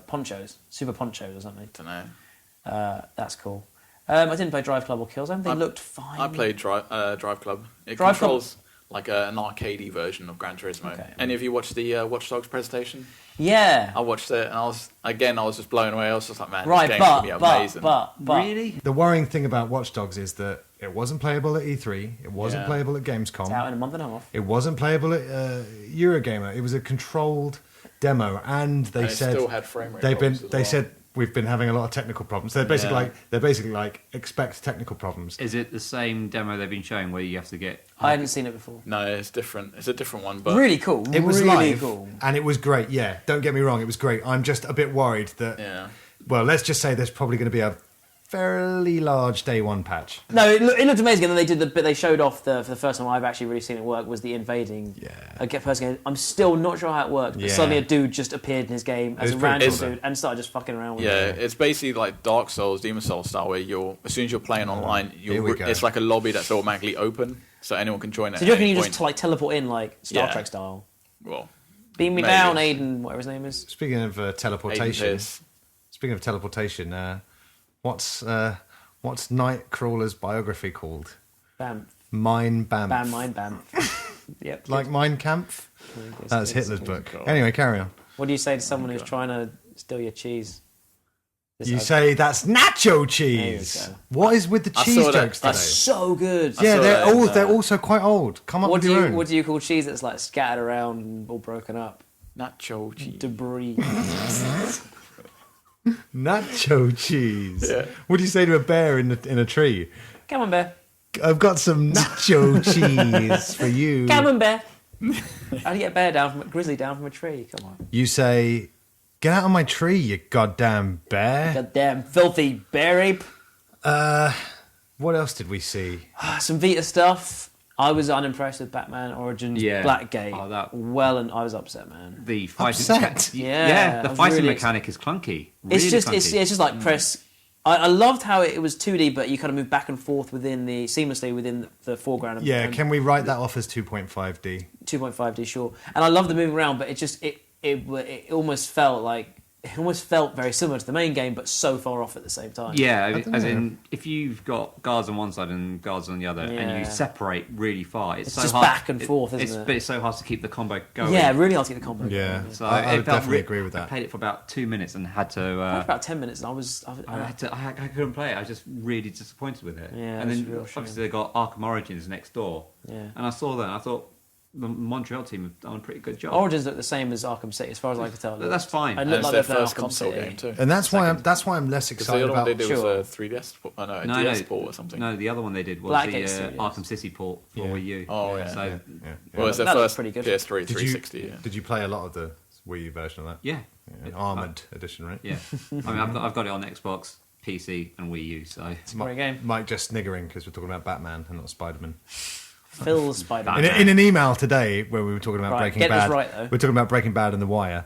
Ponchos, Super Ponchos or something. I don't know. That's cool. I didn't play Drive Club or Killzone. They looked fine. I played Drive Club. It Drive Club- controls like an arcadey version of Gran Turismo. Okay. Any of you watched the Watch Dogs presentation? Yeah. I watched it, and I was just blown away. I was just like, man, Right, this game's gonna be amazing. but Really? The worrying thing about Watch Dogs is that it wasn't playable at E3. It wasn't Yeah. playable at it's Gamescom. out in a month and a half. It wasn't playable at Eurogamer. It was a controlled demo, and they And it said still had frame rate they've been. problems as They well. said we've been having a lot of technical problems. They're basically like expect technical problems. Is it the same demo they've been showing where you have to get? I hadn't seen it before. No, it's different. It's a different one, but Really cool. It was really live, cool. and it was great. Yeah, don't get me wrong, it was great. I'm just a bit worried that. yeah. Well, let's just say there's probably going to be a fairly large day one patch. No, it looked amazing. And then they showed off for the first time I've actually really seen it work was the invading. Yeah. A get person game. I'm still not sure how it worked, but Yeah. suddenly a dude just appeared in his game as It's a pretty random cool, dude and started just fucking around with Yeah, it. it's basically like Dark Souls, Demon Souls style, where as soon as you're playing online, Here we go. it's like a lobby that's automatically open, so anyone can join it. So do you at reckon any you point. just teleport in like Star Yeah. Trek style? Well, Beam me Maybe. down, Aiden, whatever his name is. Speaking of Aiden teleportation, Pierce. what's Nightcrawler's biography called? Bam. Mine Bamf. Bam, mine, bam. Yep. Like Mein Kampf? Good. That's Good. Hitler's book. God. Anyway, carry on. What do you say to someone who's trying to steal your cheese? You say that's nacho There you cheese. go. What is with the I cheese saw that. jokes today? That's so good. Yeah, saw they're that in, also quite old. Come up What with your own. do you call cheese that's like scattered around and all broken up? Nacho cheese. Debris. Nacho cheese. Yeah. What do you say to a bear in a tree? Come on, bear. I've got some nacho cheese for you. Come on, bear. How do you get a bear grizzly down from a tree? Come on. You say, "Get out of my tree, you goddamn bear." Goddamn filthy bear ape. What else did we see? Some Vita stuff. I was unimpressed with Batman Origins Yeah. Blackgate. Oh, that- and I was upset, man. The fighting Upset? Yeah, the I was fighting really mechanic is clunky. Really It's just clunky. it's just like press. I loved how it was 2D, but you kind of move back and forth seamlessly within the foreground. Yeah, and can we write that off as 2.5D? 2.5D, sure. And I love the moving around, but it almost felt like it almost felt very similar to the main game, but so far off at the same time. Yeah, as in if you've got guards on one side and guards on the other, and Yeah. you separate really far, it's so just hard. back and forth, isn't it? But it's so hard to keep the combo going. Yeah, really hard to get the combo. Yeah. going. So I it would felt definitely agree with I that. played it for about 2 minutes and had to. About 10 minutes, and I couldn't play it. I was just really disappointed with it. Yeah, and it's then a real shame. obviously they got Arkham Origins next door, Yeah. and I saw that and I thought the Montreal team have done a pretty good job. Origins look the same as Arkham City, as far as I can tell. That's fine. And And look it's like their they're playing first Arkham console City. game too. And that's why I'm less Because the excited other one about. they did Sure. was a 3DS, a No, DS no. port or something. No, the other one they did was Blackgate the Studios. Arkham City port for Yeah. Wii U. Oh, yeah. So Yeah. Well, it's their That looks first pretty good. PS3 Did you 360. Yeah. did you play a lot of the Wii U version of that? yeah, Yeah, Armored edition, right? yeah. I mean, I've got it on Xbox, PC, and Wii U. So It's a great game. Mike just sniggering because we're talking about Batman and not Spider-Man. Phil's Spider-Man. In an email today where we were talking about Right, Breaking get this Bad, right, though. we're talking about Breaking Bad and The Wire.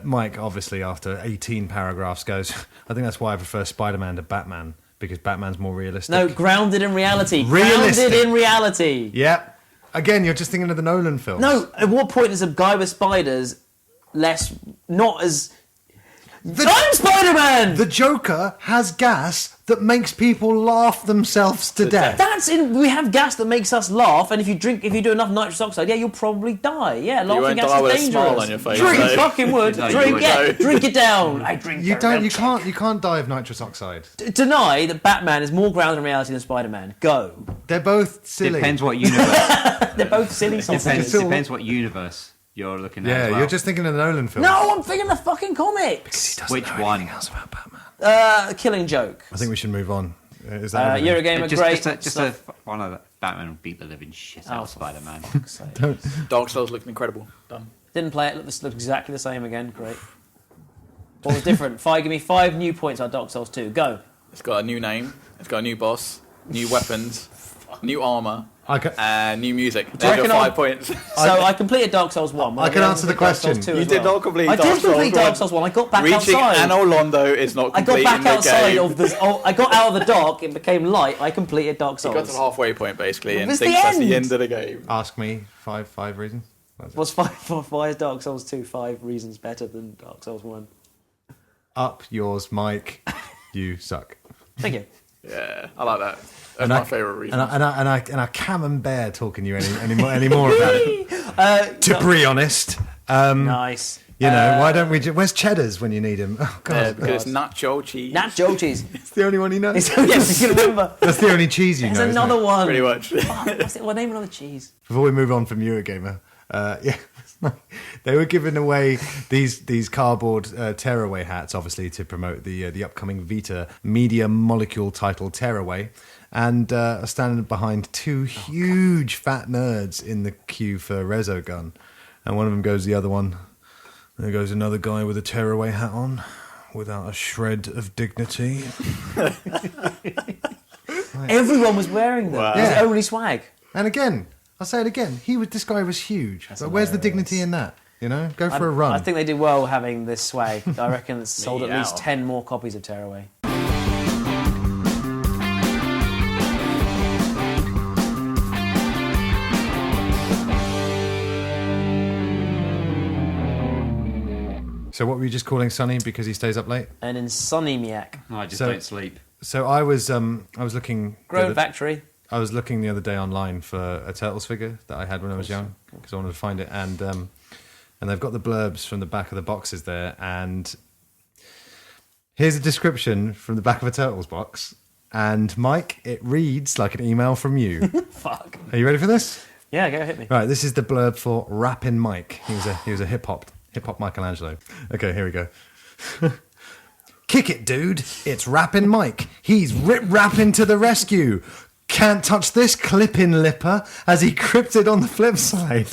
Mike, obviously, after 18 paragraphs, goes, I think that's why I prefer Spider-Man to Batman, because Batman's more realistic. No, grounded in reality. Realistic. Grounded in reality. Yep. Again, you're just thinking of the Nolan films. No, at what point is a guy with spiders not as... I'm Spider-Man! The Joker has gas that makes people laugh themselves to death. We have gas that makes us laugh, and if you do enough nitrous oxide, yeah, you'll probably die. Yeah, You laughing won't gas die is with a dangerous. smile on your face. Drink though. fucking wood. No, you Drink wouldn't. it. Drink it down. I drink. You the don't. You milkshake. can't die of nitrous oxide. Deny that Batman is more grounded in reality than Spider-Man. Go. They're both silly. depends what universe. They're both silly sausages. depends what universe you're looking at. Yeah, as well. you're just thinking of the Nolan films. No, I'm thinking the fucking comics. He doesn't Which know one? anything else about Batman. Killing Joke. I think we should move on. Is that everything? Eurogamer, great. One of the Batman will beat the living shit out of Spider-Man. Dark Souls looked incredible. Done. Didn't play it. This looked exactly the same again. Great. What was different? Give me 5 new points on Dark Souls 2. Go. It's got a new name. It's got a new boss, new weapons, new armor, and new music. There's your reckon 5 I'll- points. So I completed Dark Souls 1. I can answer the question. You did not complete I Dark did complete Souls Dark 1. Souls 1. I got back Reaching outside. Anno Londo is not I complete got back in the outside game. of the. I got out of the dark. It became light. I completed Dark You Souls. got to the halfway point basically, and was thinks the that's the end. end of the game. Ask me five reasons. What's why is Dark Souls 2 5 reasons better than Dark Souls 1? Up yours, Mike. You suck. Thank you. Yeah, I like that. That's my favourite reason. And I camembert talking to you any more about it. To be honest, Nice. you know, why don't we? Where's Cheddar's when you need him? Oh God, Yeah, because it's nacho cheese. Nacho cheese. it's the only one he knows. It's the only one you can remember. That's the only cheese you There's know. isn't another it? one. Pretty much. What's it? Well, name another cheese. Before we move on from Eurogamer, yeah, they were giving away these cardboard tearaway hats, obviously to promote the upcoming Vita Media Molecule title Tearaway, and standing behind 2 huge fat nerds in the queue for Resogun, and one of them goes the other one. There goes another guy with a tearaway hat on, without a shred of dignity. Everyone was wearing them. Wow. It was Yeah. only swag. And again, I'll say it again. This guy was huge. But where's the dignity in that? You know, go for a run. I think they did well having this swag. I reckon it's sold at least Meow. 10 more copies of Tearaway. So what were you just calling Sonny because he stays up late? And in Sunnymiak, No, I just So- don't sleep. So I was looking. Grown Factory. I was looking the other day online for a Turtles figure that I had when I was young because I wanted to find it, and they've got the blurbs from the back of the boxes there, and here's a description from the back of a Turtles box. And Mike, it reads like an email from you. Fuck. Are you ready for this? Yeah, go hit me. Right, this is the blurb for Rappin' Mike. He was a hip hop Michelangelo. Okay, here we go. Kick it, dude. It's Rappin' Mike. He's rapping to the rescue. Can't touch this clipping lipper as he crypted on the flip side.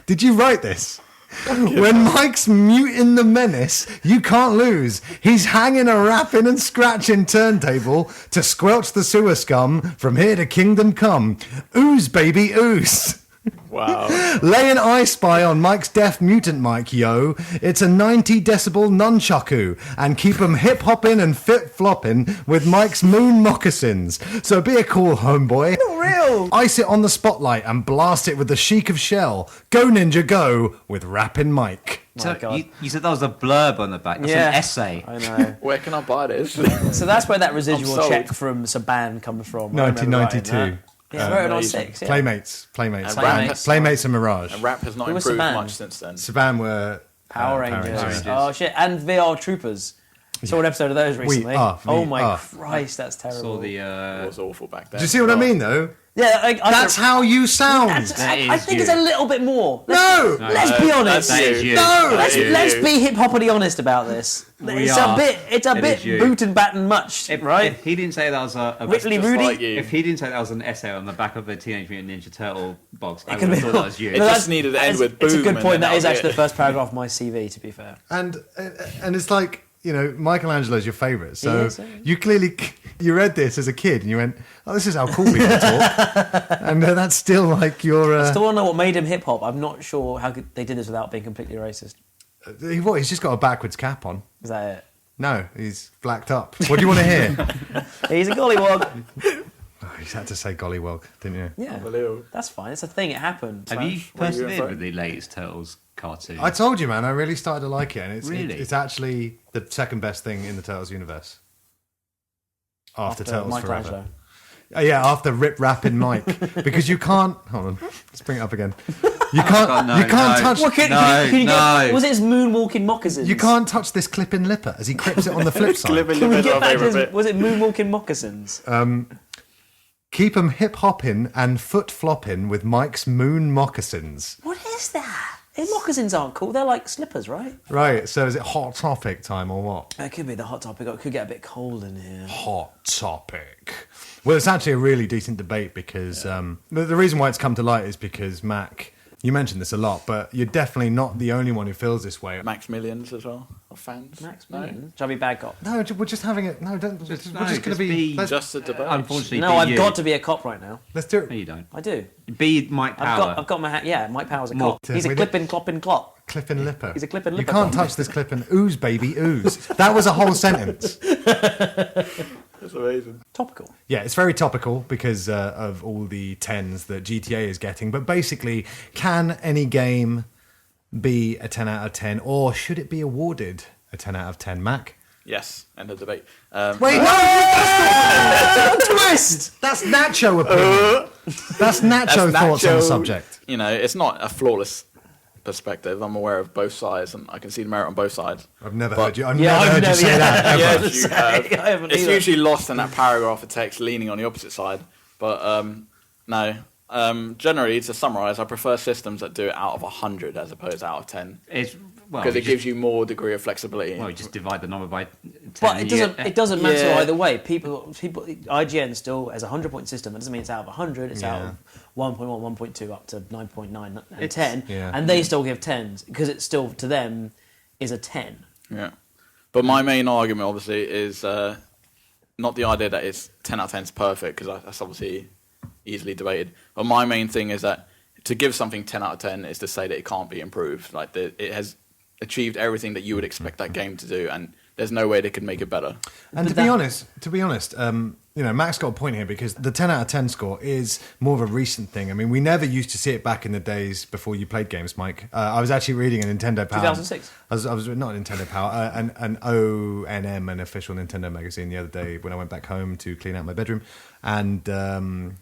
Did you write this? When Mike's muting the menace, you can't lose. He's hanging a rapping and scratching turntable to squelch the sewer scum from here to kingdom come. Ooze, baby, ooze. Wow. Lay an I Spy on Mike's deaf mutant mic, yo. It's a 90 decibel nunchaku. And keep 'em hip-hopping and fit-flopping with Mike's moon moccasins. So be a cool homeboy. Not real. Ice it on the spotlight and blast it with the chic of shell. Go ninja go with Rappin' Mike. So God. you said that was a blurb on the back. That's an essay. I know. Where can I buy this? So that's where that residual sold. check from Saban comes from. I remember writing 1992. that. Yeah, I wrote it on amazing. 6. Yeah. Playmates. Playmates. And Mirage. And rap has not Who was improved Saban? much since then. Saban were Power Rangers. Rangers. Oh shit! And VR Troopers. Saw an episode of those recently. Oh my Christ, that's terrible. Saw It the. was awful back then. Do you see what I mean, though? Yeah, That's how you sound. I think it's a little bit more. No! Let's be honest. That is you. No! That is Let's you. be hip hoppity honest about this. We It's are. a bit. It's a It bit is you. boot and batten much, right? If he didn't say that was a Whitley Just Rudy. like you. if he didn't say that was an essay on the back of a Teenage Mutant Ninja Turtle box, I could would have be- thought that was you. It just needed to end with boom. It's a good and point. then That is was actually it. the first paragraph of my CV. To be fair. And it's like, you know, Michelangelo's your favourite. So Yes. you clearly, you read this as a kid and you went, oh, this is how cool people talk. And that's still like your... I still don't know what made him hip hop. I'm not sure how they did this without being completely racist. He's just got a backwards cap on. Is that it? No, he's blacked up. What do you want to hear? He's a gollywog. Oh, you had to say gollywog, didn't you? Yeah, Unbelievable. that's fine. It's a thing. It happened. Have you What are you persevered doing, with the latest Turtles cartoon? I told you, man, I really started to like it. And Really? it's actually the second best thing in the Turtles universe. After Turtles Forever. Michelangelo. Yeah, after Rip Rappin' Mike. Because you can't... Hold on, let's bring it up again. You can't, God, no, you can't no. touch... What, can you No. get, was it his moonwalking moccasins? You can't touch this clipping lipper as he clips it on the flip side. Clipping Can we lip is get my back to favourite his, bit. was it moonwalking moccasins? Keep 'em hip hopping and foot flopping with Mike's moon moccasins. What is that? His moccasins aren't cool. They're like slippers, right? Right, so is it hot topic time or what? It could be the hot topic. It could get a bit cold in here. Hot topic. Well, it's actually a really decent debate because the reason why it's come to light is because Mac, you mentioned this a lot, but you're definitely not the only one who feels this way. Max Millions as well, of fans. Max No? Million? Shall I be bad cop? No, we're just having it. No, don't. we're just going to be. Let's, Just a debate. Unfortunately, No, be I've you. got to be a cop right now. let's do No, it. you don't. I do. Be Mike Power. I've got my hat. Yeah, Mike Power's a More. cop. He's a We clipping, clopping, clop. Clipping lipper. He's a clipping You lipper can't cop. touch this clipping. Ooze, baby, ooze. That was a whole sentence. That's amazing. Topical. Yeah, it's very topical because of all the 10s that GTA is getting. But basically, can any game be a 10 out of 10 or should it be awarded a 10 out of 10, Mac? Yes, end of debate. Wait, no! That's the twist! That's Nacho opinion. That's Nacho thoughts on the subject. You know, it's not a flawless perspective. I'm aware of both sides, and I can see the merit on both sides. I've never But- heard you. I've Yeah, never I've heard you never- say that ever. Yes, you have. I haven't It's either. usually lost in that paragraph of text leaning on the opposite side. But no. Generally, to summarise, I prefer systems that do it out of 100 as opposed to out of 10. It's well, Because you it gives you more degree of flexibility. Well, you just divide the number by 10. But it doesn't. It doesn't matter Yeah. either way. People. IGN still has a 100-point system. That doesn't mean it's out of 100. It's out of 1.1, 1.2 up to 9.9 and 10. yeah. And they still give 10s because it still to them is a 10. Yeah. But my main argument, obviously, is not the idea that it's 10 out of 10 is perfect, because that's obviously easily debated. But my main thing is that to give something 10 out of 10 is to say that it can't be improved. Like, it has achieved everything that you would expect that game to do, and there's no way they could make it better. And to be honest, you know, Mac's got a point here because the 10 out of 10 score is more of a recent thing. I mean, we never used to see it back in the days before you played games, Mike. I was actually reading a Nintendo Power. 2006. I was not Nintendo Power, an ONM, an official Nintendo magazine, the other day when I went back home to clean out my bedroom. And,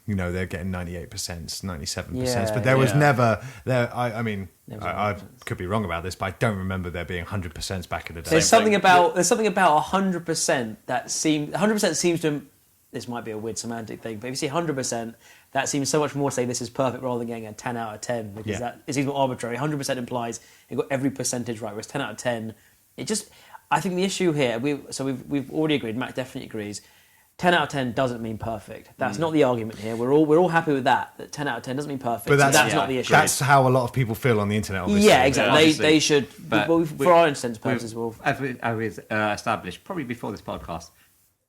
you know, they're getting 98%, 97%. Yeah, but there was yeah. never, I mean, There was I 100%. could be wrong about this, but I don't remember there being 100% back in the day. There's Same something thing. about 100% that seems 100% seems to. This might be a weird semantic thing, but if you see 100%, that seems so much more to say this is perfect rather than getting a 10 out of 10 because Yeah. that it seems more arbitrary. 100% implies you got every percentage right, whereas 10 out of 10, it just. I think the issue here, we've already agreed. Mac definitely agrees. 10 out of 10 doesn't mean perfect. That's not the argument here. We're all happy with that. That 10 out of 10 doesn't mean perfect. But so that's, that's not the issue. That's how a lot of people feel on the internet, obviously. Yeah, exactly. obviously. They should. But For our intents purposes, we'll. As we established, probably before this podcast,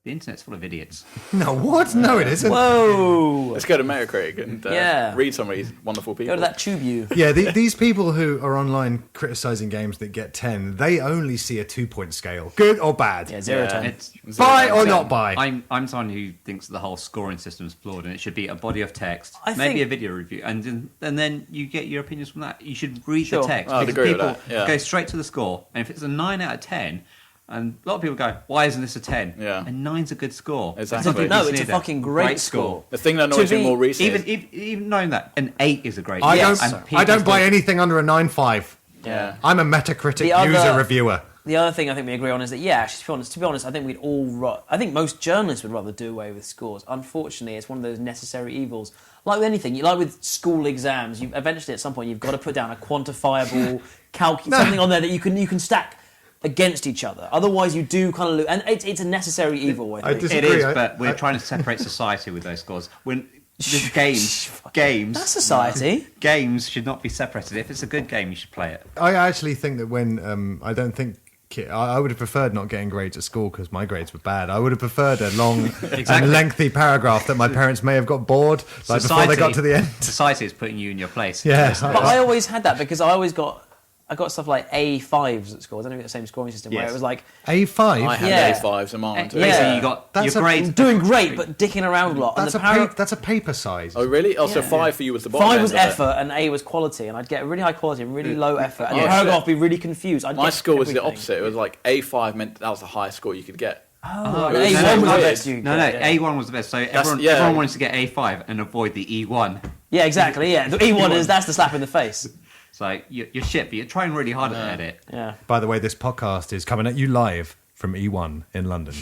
The internet's full of idiots. No, what? No, it isn't. Whoa! Let's go to Metacritic and read some of these wonderful people. Go to that TubeU. Yeah, these people who are online criticizing games that get 10, they only see a 2-point scale. Good or bad? Yeah, 0 10. It's, Buy or not buy? I'm someone who thinks the whole scoring system is flawed, and it should be a body of text, I maybe think- a video review, and then you get your opinions from that. You should read Sure. the text. I'd because agree with people that, yeah. go straight to the score, and if it's a 9 out of 10, and a lot of people go, "Why isn't this a 10?" Yeah. And 9's a good score. Exactly. No, it's a fucking great score. The thing that annoys To me be- more recently Even knowing that, an 8 is a great. I score. don't. And people I don't buy still- anything under a 9.5. Yeah. I'm a Metacritic The other- user reviewer. The other thing I think we agree on is that, yeah, actually, to be honest, I think we'd all. I think most journalists would rather do away with scores. Unfortunately, it's one of those necessary evils. Like with anything, like with school exams, you eventually at some point you've got to put down a quantifiable something on there that you can stack against each other. Otherwise, you do kind of lose, and it's a necessary evil. I think. It is, but we're trying to separate society with those scores. When games, That's society. games should not be separated. If it's a good game, you should play it. I actually think that when I don't think I would have preferred not getting grades at school because my grades were bad. I would have preferred a long and lengthy paragraph that my parents may have got bored like before they got to the end. Society is putting you in your place. Yeah. But I always had that because I got stuff like A5s at school. I don't know if you got the same scoring system where Yes. it was like A5. I had Yeah. A5s in mine too. Yeah. Basically, you got That's your a- grades. doing great but dicking around a lot. That's and that's a paper size. Oh really? Oh, so Yeah. 5 for you was the bottom 5 end was of it. effort and A was quality, and I'd get really high quality and really low effort, and Oh, the paragraph shit. would be really confused. I'd My get score was the everything. opposite. It was like A5 meant that was the highest score you could get. Oh, it was A1 so was the weird. best you No, get, yeah. A1 was the best. So everyone, yeah. everyone wanted to get A5 and avoid the E1. Yeah, exactly. Yeah, the E1 that's the slap in the face. It's like you're shit, but you're trying really hard at it. Yeah. By the way, this podcast is coming at you live from E1 in London,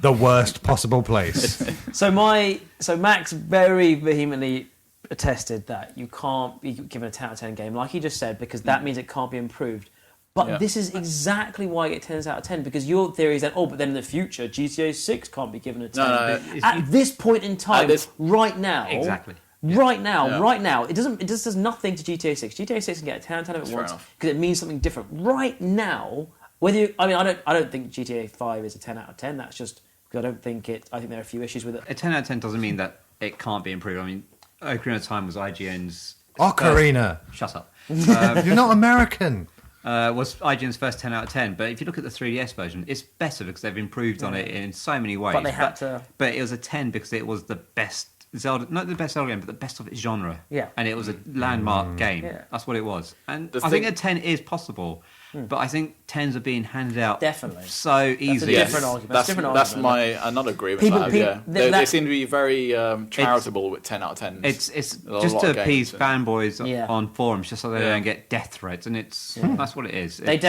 the worst possible place. So Max very vehemently attested that you can't be given a 10 out of 10 game, like he just said, because that means it can't be improved. But Yeah. this is exactly why I get 10s out of 10, because your theory is that, but then in the future, GTA 6 can't be given a 10. No, At this point in time, this- right now, Exactly. Right now, Yeah. it just does nothing to GTA 6. GTA 6 can get a 10 out of 10 if it That's wants, fair enough. because it means something different. Right now, I don't think GTA 5 is a 10 out of 10. That's just because I think there are a few issues with it. A 10 out of 10 doesn't mean that it can't be improved. I mean, Ocarina of Time was IGN's... Ocarina. Shut up. You're not American. Was IGN's first 10 out of 10, but if you look at the 3DS version, it's better because they've improved on it in so many ways. But they had to... But it was a 10 because it was the best Zelda, not the best Zelda game, but the best of its genre. Yeah. And it was a landmark game. Yeah. That's what it was. And The I think thing- a 10 is possible, but I think 10s are being handed out Definitely. so easily. Yes. Different argument. That's Different that's argument. another agreement. People- I have, people- yeah. that- They seem to be very charitable with 10 out of 10s. It's A lot just of to games, appease yeah. fanboys Yeah. on forums, just so they Yeah. don't get death threats, and that's what it is. They've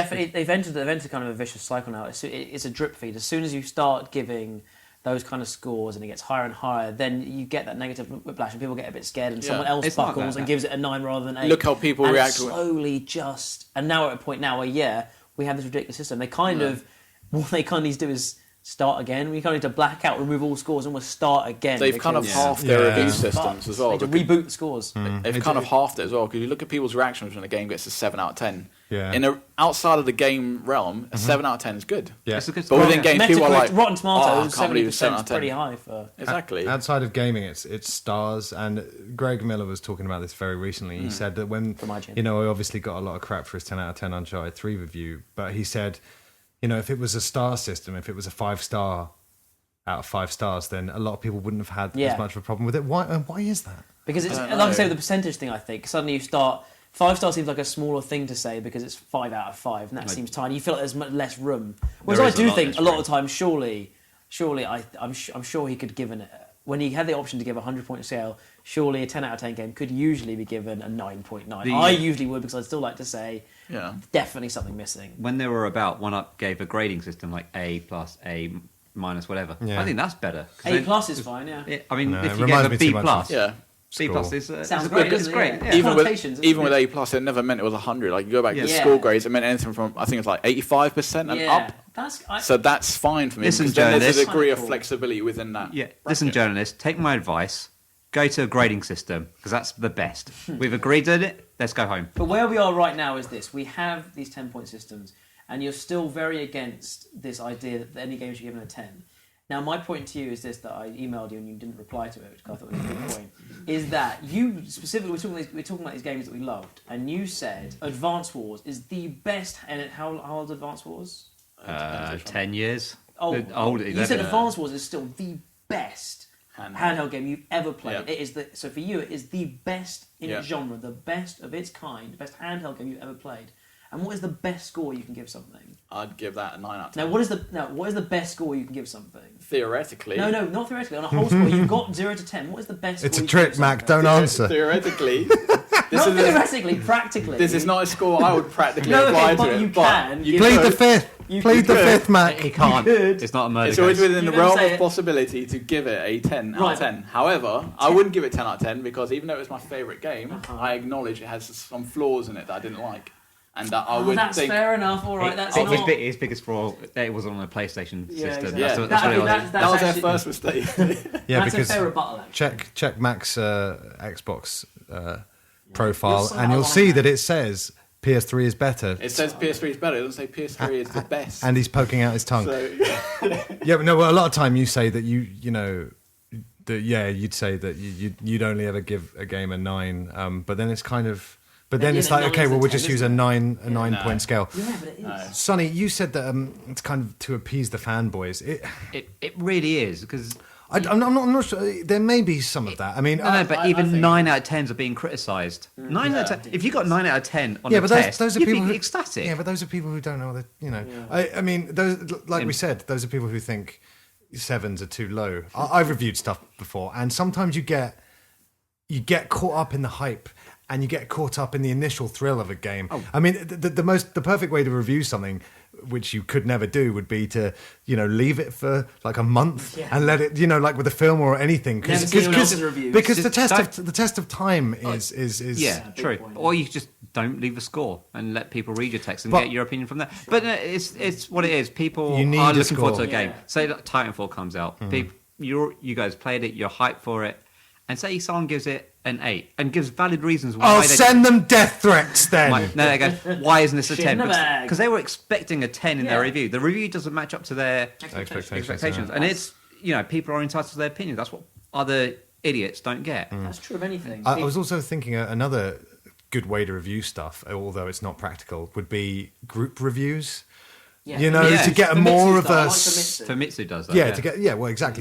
entered kind of a vicious cycle now. It's a drip feed. As soon as you start giving those kind of scores and it gets higher and higher, then you get that negative whiplash and people get a bit scared and Yeah. someone else It's not buckles that. and gives it a 9 rather than 8. Look how people and react to it. slowly and now we're at a point now where we have this ridiculous system. They kind of what they kind of need to do is start again. We kind of need to black out, remove all scores, and we'll start again. They've kind of because halved their Yeah. review It's systems as well. They need to because reboot the scores. They've kind of halved it as well because you look at people's reactions when a game gets a 7 out of 10. Yeah. Outside of the game realm, a 7 out of 10 is good. Yeah. It's a good But score. within games, people are like, Rotten "Oh, I Tomatoes, can't believe 70% it's 7 out is of 10. pretty high for. Exactly. Outside of gaming, it's stars, and Greg Miller was talking about this very recently. He said that when From IGN. he obviously got a lot of crap for his 10 out of 10 Uncharted 3 review, but he said, if it was a star system, if it was a 5-star out of 5 stars, then a lot of people wouldn't have had Yeah. as much of a problem with it. Why is that? Because it's don't like I know. say with the percentage thing. I think suddenly you start 5-star seems like a smaller thing to say because it's 5 out of 5, and that seems tiny. You feel like there's much less room. Whereas There I is a do lot think less a lot room. of the time, surely I'm sure he could give when he had the option to give a 100-point scale. Surely a 10 out of 10 game could usually be given a 9.9. I usually would because I'd still like to say Yeah. definitely something missing. When they were about, One Up gave a grading system like A plus, A minus, whatever. Yeah. I think that's better. 'Cause A then- plus is fine, yeah. I mean, No, if it you reminds gave me a too B much plus, Yeah. B plus is Sounds it's great, It's doesn't it? great. Yeah. Yeah. Even with Connotations, even with isn't A plus, it never meant it was 100. Like you go back to the Yeah. school grades, it meant anything from I think it's like 85% and up. So that's fine for me Listen, because then there's a journalists. degree of Kinda cool. flexibility within that. Yeah, listen, journalists, take my advice. Go to a grading system because that's the best. We've agreed on it. Let's go home. But where we are right now is this: we have these 10-point systems, and you're still very against this idea that any game should be given a 10. Now, my point to you is this, that I emailed you and you didn't reply to it, which I thought was a good point, is that you specifically, we're talking about these games that we loved, and you said Advance Wars is the best, and how old is Advance Wars? 10 years. Oh, Old, you said Advance Wars is still the best handheld game you've ever played. Yeah. It is so for you, it is the best in its genre, the best of its kind, the best handheld game you've ever played. And what is the best score you can give something? I'd give that a 9 out of 10. Now, what is the best score you can give something? Theoretically. No, not theoretically. On a whole score, you've got 0 to 10. What is the best? It's score a you can trick, give Mac. something? Don't answer. Theoretically. Not theoretically, practically. This is not a score I would practically No, apply but to it. you but can. you Plead could. the fifth. Plead the fifth, Mac. He can't. could. It's not a murder It's always case. within the You're gonna realm say of it. possibility to give it a 10 out Right. of 10. However, I wouldn't give it 10 out of 10 because even though it's my favourite game, I acknowledge it has some flaws in it that I didn't like. And that I would that's think... fair enough. All right, that's not. His biggest flaw, it wasn't on a PlayStation Yeah, system. exactly. That's what That- it was. that's That was actually- their first mistake. Yeah, that's because a fair rebuttal. Actually. check Mac's Xbox You're profile, so and you'll aligned, see man. that it says PS3 is better, It says PS3 is better. It doesn't say PS3 is the best. and he's poking out his tongue. So, Yeah, but no. Well, a lot of time you say that you know that you'd say that you'd only ever give a game a 9, but then it's kind of. But then Yeah, it's no, like, nine okay, is well, a we'll 10, just use a isn't it? 9-point scale. Yeah, but it is. Sonny, you said that it's kind of to appease the fanboys. It really is because I'm not sure. There may be some of that. I mean, no, but I even think- 9 out of 10s are being criticised. 9 out of 10. If you got 9 out of 10 on yeah, a but test, those are you'd people be who, ecstatic. Yeah, but those are people who don't know that. Yeah. I mean, those, like we said, those are people who think 7s are too low. I've reviewed stuff before, and sometimes you get caught up in the hype. And you get caught up in the initial thrill of a game. Oh. I mean, the perfect way to review something, which you could never do, would be to leave it for like a month and let it like with a film or anything. Never see anyone else's reviews. Because Just the test of time is Yeah, big true. point, Or you just don't leave a score and let people read your text and But- get your opinion from there. But it's what it is. People You need are a looking forward to a score. game. Say that Titanfall comes out. You guys played it. You're hyped for it. And say someone gives it an 8 and gives valid reasons why I'll they send them death threats then. they go, why isn't this a Shit 10? in the bag. Because they were expecting a 10 in their Yeah. review. The review doesn't match up to their expectations. yeah. And it's, people are entitled to their opinion. That's what other idiots don't get. That's true of anything. I was also thinking another good way to review stuff, although it's not practical, would be group reviews. Yeah. Yeah. To get Famitsu more of style, I a like Famitsu. Famitsu does that. yeah, to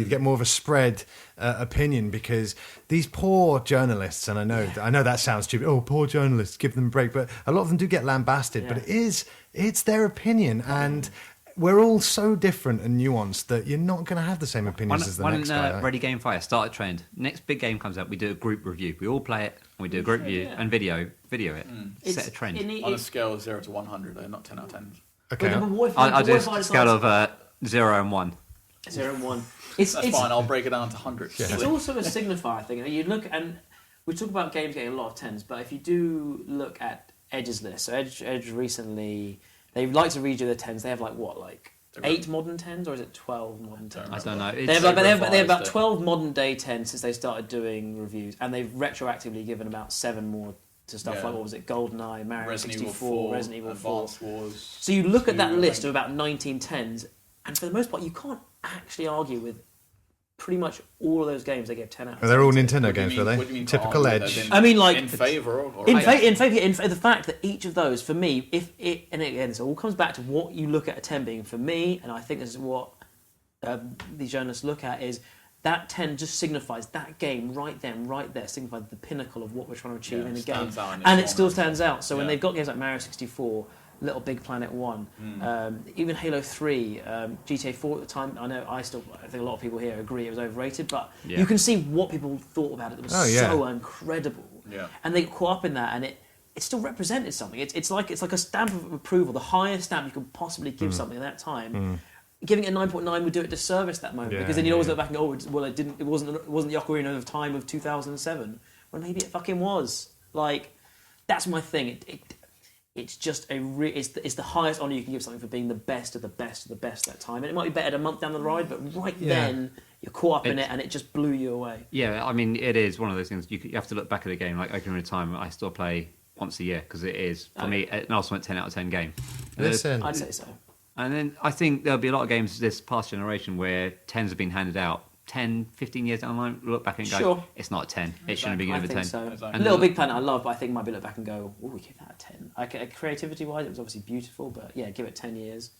get more of a spread opinion, because these poor journalists, and I know that sounds stupid. Oh, poor journalists, give them a break, but a lot of them do get lambasted. Yeah. But it's their opinion, and we're all so different and nuanced that you're not going to have the same opinions as the next guy. Ready Game Fire started trend. Next big game comes out, we do a group review. We all play it, and we do a group review and video it. Set a trend. on a scale of 0 to 100, though, not 10 out of 10. Okay, But what if I'll do what if I a scale decide- of 0 and 1. 0 and 1. It's That's fine, I'll break it down to hundreds. It's also a signifier thing. You look, and we talk about games getting a lot of 10s, but if you do look at Edge's list, so Edge recently, they like to redo their 10s. They have 8 modern 10s, or is it 12 modern 10s? I don't know. They have, they have about revised it. 12 modern day 10s since they started doing reviews, and they've retroactively given about 7 more to stuff Yeah. like, what was it, GoldenEye, Mario Resident 64, Evil 4, Resident Evil 4. Advance Wars. So you look at that 2, I list think. of about 19 10s, and for the most part, you can't actually argue with pretty much all of those games they get 10 out of 10. they're all to. Nintendo What do you games, mean- were what do you they? mean Typical can't argue Edge. with them? I mean, like in favour of, in favour, the fact that each of those, for me, and again, this all comes back to what you look at a 10 being for me, and I think this is what these journalists look at, is that 10 just signifies that game right there, signifies the pinnacle of what we're trying to achieve in a game. stands out in its And it genre. still stands out. So when Yeah. they've got games like Mario 64, Little Big Planet 1, even Halo 3, GTA 4 at the time, I think a lot of people here agree it was overrated, but Yeah. you can see what people thought about it. It was so incredible. Yeah. And they got caught up in that, and it still represented something. It's like a stamp of approval, the highest stamp you could possibly give something at that time. Giving it a 9.9 would do it disservice that moment, Yeah, because then you'd always yeah. look back and go, oh, well, it wasn't the Ocarina of Time of 2007. Well, maybe it fucking was. That's my thing. It's just it's the highest honour you can give something for being the best of the best of the best at that time. And it might be better a month down the road, but then you're caught up in it, and it just blew you away. Yeah, I mean, it is one of those things. You have to look back at a game like Ocarina of Time. I still play once a year because it is, for me, an ultimate 10 out of 10 game. Listen, I'd say so. And then I think there'll be a lot of games this past generation where 10s have been handed out. 10, 15 years down the line, look back and go, Sure. it's not a 10. It shouldn't have been I given a think 10. so. Exactly. Little Big Planet I love, but I think might be look back and go, oh, we give that a 10. Creativity-wise, it was obviously beautiful, but yeah, give it 10 years,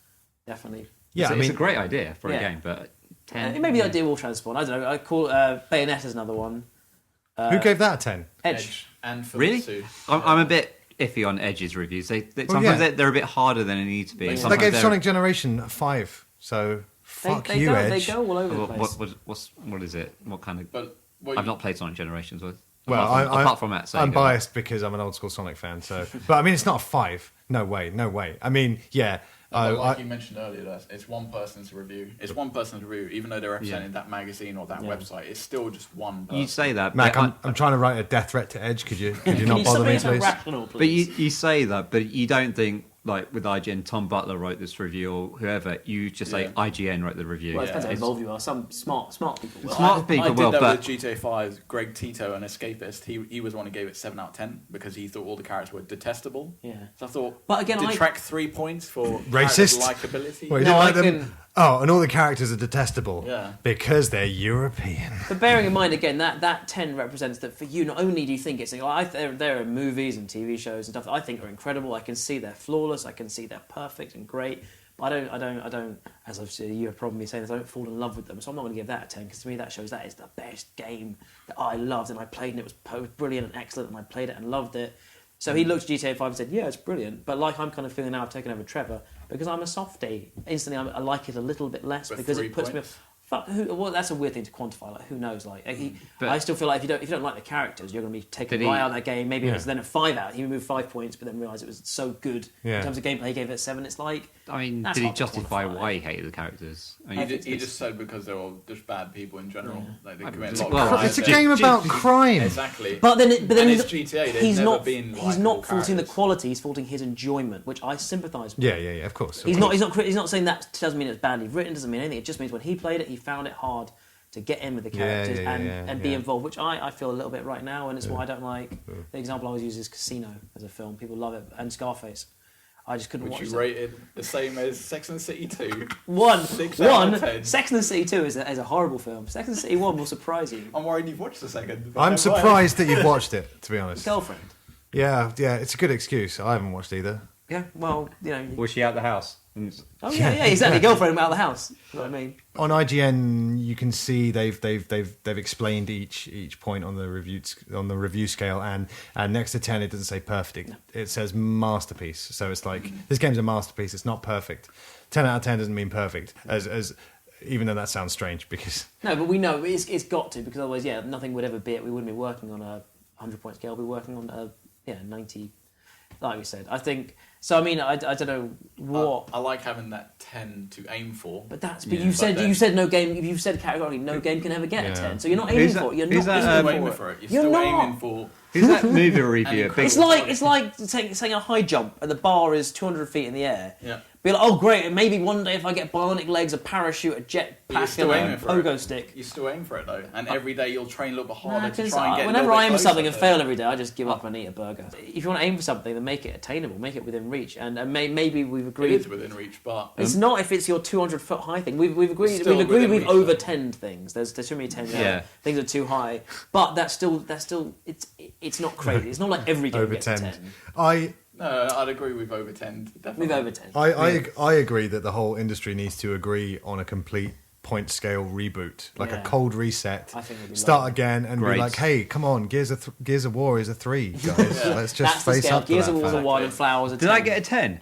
definitely. Yeah, It's a great idea for a Yeah. game, but 10... Maybe the idea will transform. I don't know. I call Bayonetta's another one. Who gave that a 10? Edge. And Really? Fujitsu. I'm a bit iffy on Edge's reviews. Sometimes they're a bit harder than they need to be. They They Sometimes gave they're- Sonic Generation a 5, so fuck you, Edge. They go all over the place. What is it? What kind of... But I've not played Sonic Generations. Well, apart from that, Sega. I'm biased because I'm an old school Sonic fan. So, but I mean, it's not a 5. No way. I mean, yeah. like you mentioned earlier, it's one person's review. It's one person's review, even though they're representing that magazine or that website. It's still just one person. You say that, Mac, but I'm trying to write a death threat to Edge. Could you Can not you bother me, something please? rational, please? But you say that, but you don't think, like with IGN, Tom Butler wrote this review or whoever, you just say IGN wrote the review. Well, it depends how It's- involved you are. Some smart people will. Smart people I did will, that but with GTA 5. Greg Tito, an escapist, he was the one who gave it 7 out of 10 because he thought all the characters were detestable. Yeah. So I thought, But again, detract 3 points for Racist? likability. Well, you No, didn't like I them? can- Oh, and all the characters are detestable. Yeah. Because they're European. But bearing in mind, again, that 10 represents that for you, not only do you think it's... there are movies and TV shows and stuff that I think are incredible. I can see they're flawless. I can see they're perfect and great. But I don't, as obviously you have probably saying this, I don't fall in love with them. So I'm not going to give that a 10 because to me that shows that is the best game that I loved and I played and it was brilliant and excellent and I played it and loved it. So he looked at GTA 5 and said, yeah, it's brilliant. But like I'm kind of feeling now I've taken over Trevor because I'm a softie. Instantly I like it a little bit less But because 3 it puts points? me... Well, that's a weird thing to quantify. Like, who knows? Like, But- I still feel like if you don't like the characters, you're going to be taken Did he- right out of that game. Maybe Yeah. it was then a 5 out. He removed 5 points, but then realised it was so good Yeah. in terms of gameplay. He gave it a 7. It's like I mean, That's did he hard to justify quantify. why he hated the characters? I mean, He just said because they're all just bad people in general. Like they commit It's a lot well, of crimes. It's a game about crime. Exactly. But then and it's GTA. They've he's never not been he's not likeable faulting the characters. quality. He's faulting his enjoyment, which I sympathise with. Yeah, of course. He's not saying that doesn't mean it's badly written. Doesn't mean anything. It just means when he played it, he found it hard to get in with the characters and be involved, which I feel a little bit right now, and it's why I don't like the example I always use is Casino as a film. People love it, and Scarface. I just couldn't Which watch you it. rated the same as Sex and the City 2. 6 out of 10. Sex and the City 2 is a horrible film. Sex and the City 1 will surprise you. I'm worried you've watched the second. but I'm no way. surprised that you've watched it, to be honest. Girlfriend. Yeah, it's a good excuse. I haven't watched either. Yeah, well, you know. was she out the house? Oh yeah, exactly. Girlfriend out of the house. You know what I mean? On IGN, you can see they've explained each point on the review scale, and next to 10 it doesn't say perfect. It says masterpiece. So it's like this game's a masterpiece. It's not perfect. 10 out of 10 doesn't mean perfect. As even though that sounds strange because No, but we know it's got to because otherwise, nothing would ever be it. We wouldn't be working on a 100-point scale. We'd be working on a 90. Like we said, I think. So I mean, I don't know what. I like having that 10 to aim for. But that's. Yeah. But you said then- you said no game. You've said categorically no game can ever get a Yeah. 10. So you're not aiming Who's that- for it. You're who's not that, You're aiming aiming for for it. it. You're You're still not. aiming for. Who's that movie reviewer? And Big- It's like saying a high jump and the bar is 200 feet in the air. Yeah. Be like, oh great, and maybe one day if I get bionic legs, a parachute, a But you're jetpack, still and a aiming for it. pogo stick. You still aim for it though, and every day you'll train a little bit harder Nah, to 'cause try and get. a whenever little I bit aim for closer something and to- fail every day, I just give up and eat a burger. If you want to aim for something, then make it attainable, make it within reach, and maybe we've It agreed. is within reach, but It's not if it's your 200-foot high thing. We've agreed. Still We've agreed. within We've reach, over though. 10'd things. There's too many 10. Yeah. Things are too high, but that's still it's not crazy. It's not like every game over gets a 10. 10. no, I'd agree with over 10. Definitely. We've over 10. I agree that the whole industry needs to agree on a complete point scale reboot, like a Yeah. cold reset. I think it'd be Start lovely. again and Great. be like, hey, come on, Gears of War is a 3, guys. Let's just That's the face scale. up to Gears that of War's a fact. 1 and Flowers a 10. Did I get a 10?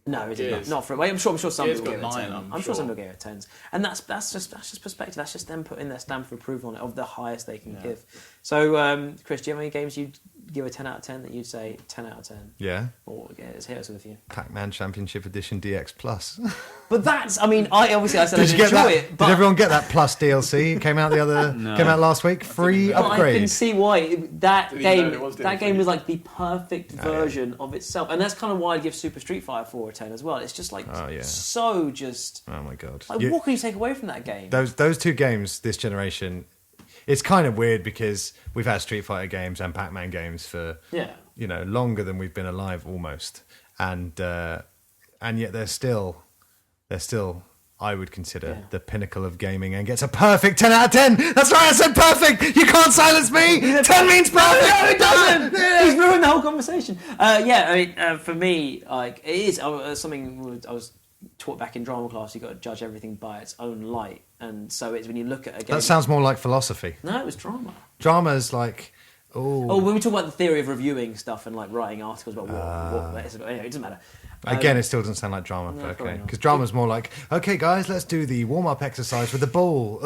No, it did Gears. not for it. Wait, I'm sure some Gears people got gave it 9, 10. I'm sure sure. some people gave it 10s, and that's just perspective. That's just them putting their stamp of approval on it of the highest they can give. So, Chris, do you have any games you'd give a 10 out of 10 that you'd say 10 out of 10? Yeah, Or let's hit us with a few. Pac-Man Championship Edition DX Plus. But that's, I mean, I said Did I'd you get enjoy that? it, but Did everyone get that Plus DLC? It came out came out last week. Free but I can upgrade. see why that Didn't even know game it was that DLC. game was like the perfect version of itself, and that's kind of why I'd give Super Street Fighter 4 a 10 as well. It's just like Oh, yeah. so just Oh my god! like what can you take away from that game? Those two games this generation, it's kind of weird because we've had Street Fighter games and Pac-Man games for Yeah. longer than we've been alive almost, and yet they're still they're still, I would consider, the pinnacle of gaming and gets a perfect 10 out of 10. That's right, I said perfect. You can't silence me. 10 means perfect. No, it doesn't. He's ruined the whole conversation. For me, like it is something I was taught back in drama class. You got to judge everything by its own light, and so it's when you look at a game. That sounds more like philosophy. No, it was drama. Drama's like, when we talk about the theory of reviewing stuff and like writing articles about what that is about, anyway, it doesn't matter. Again, it still doesn't sound like drama, but okay. Because drama's more like, okay, guys, let's do the warm-up exercise with the ball.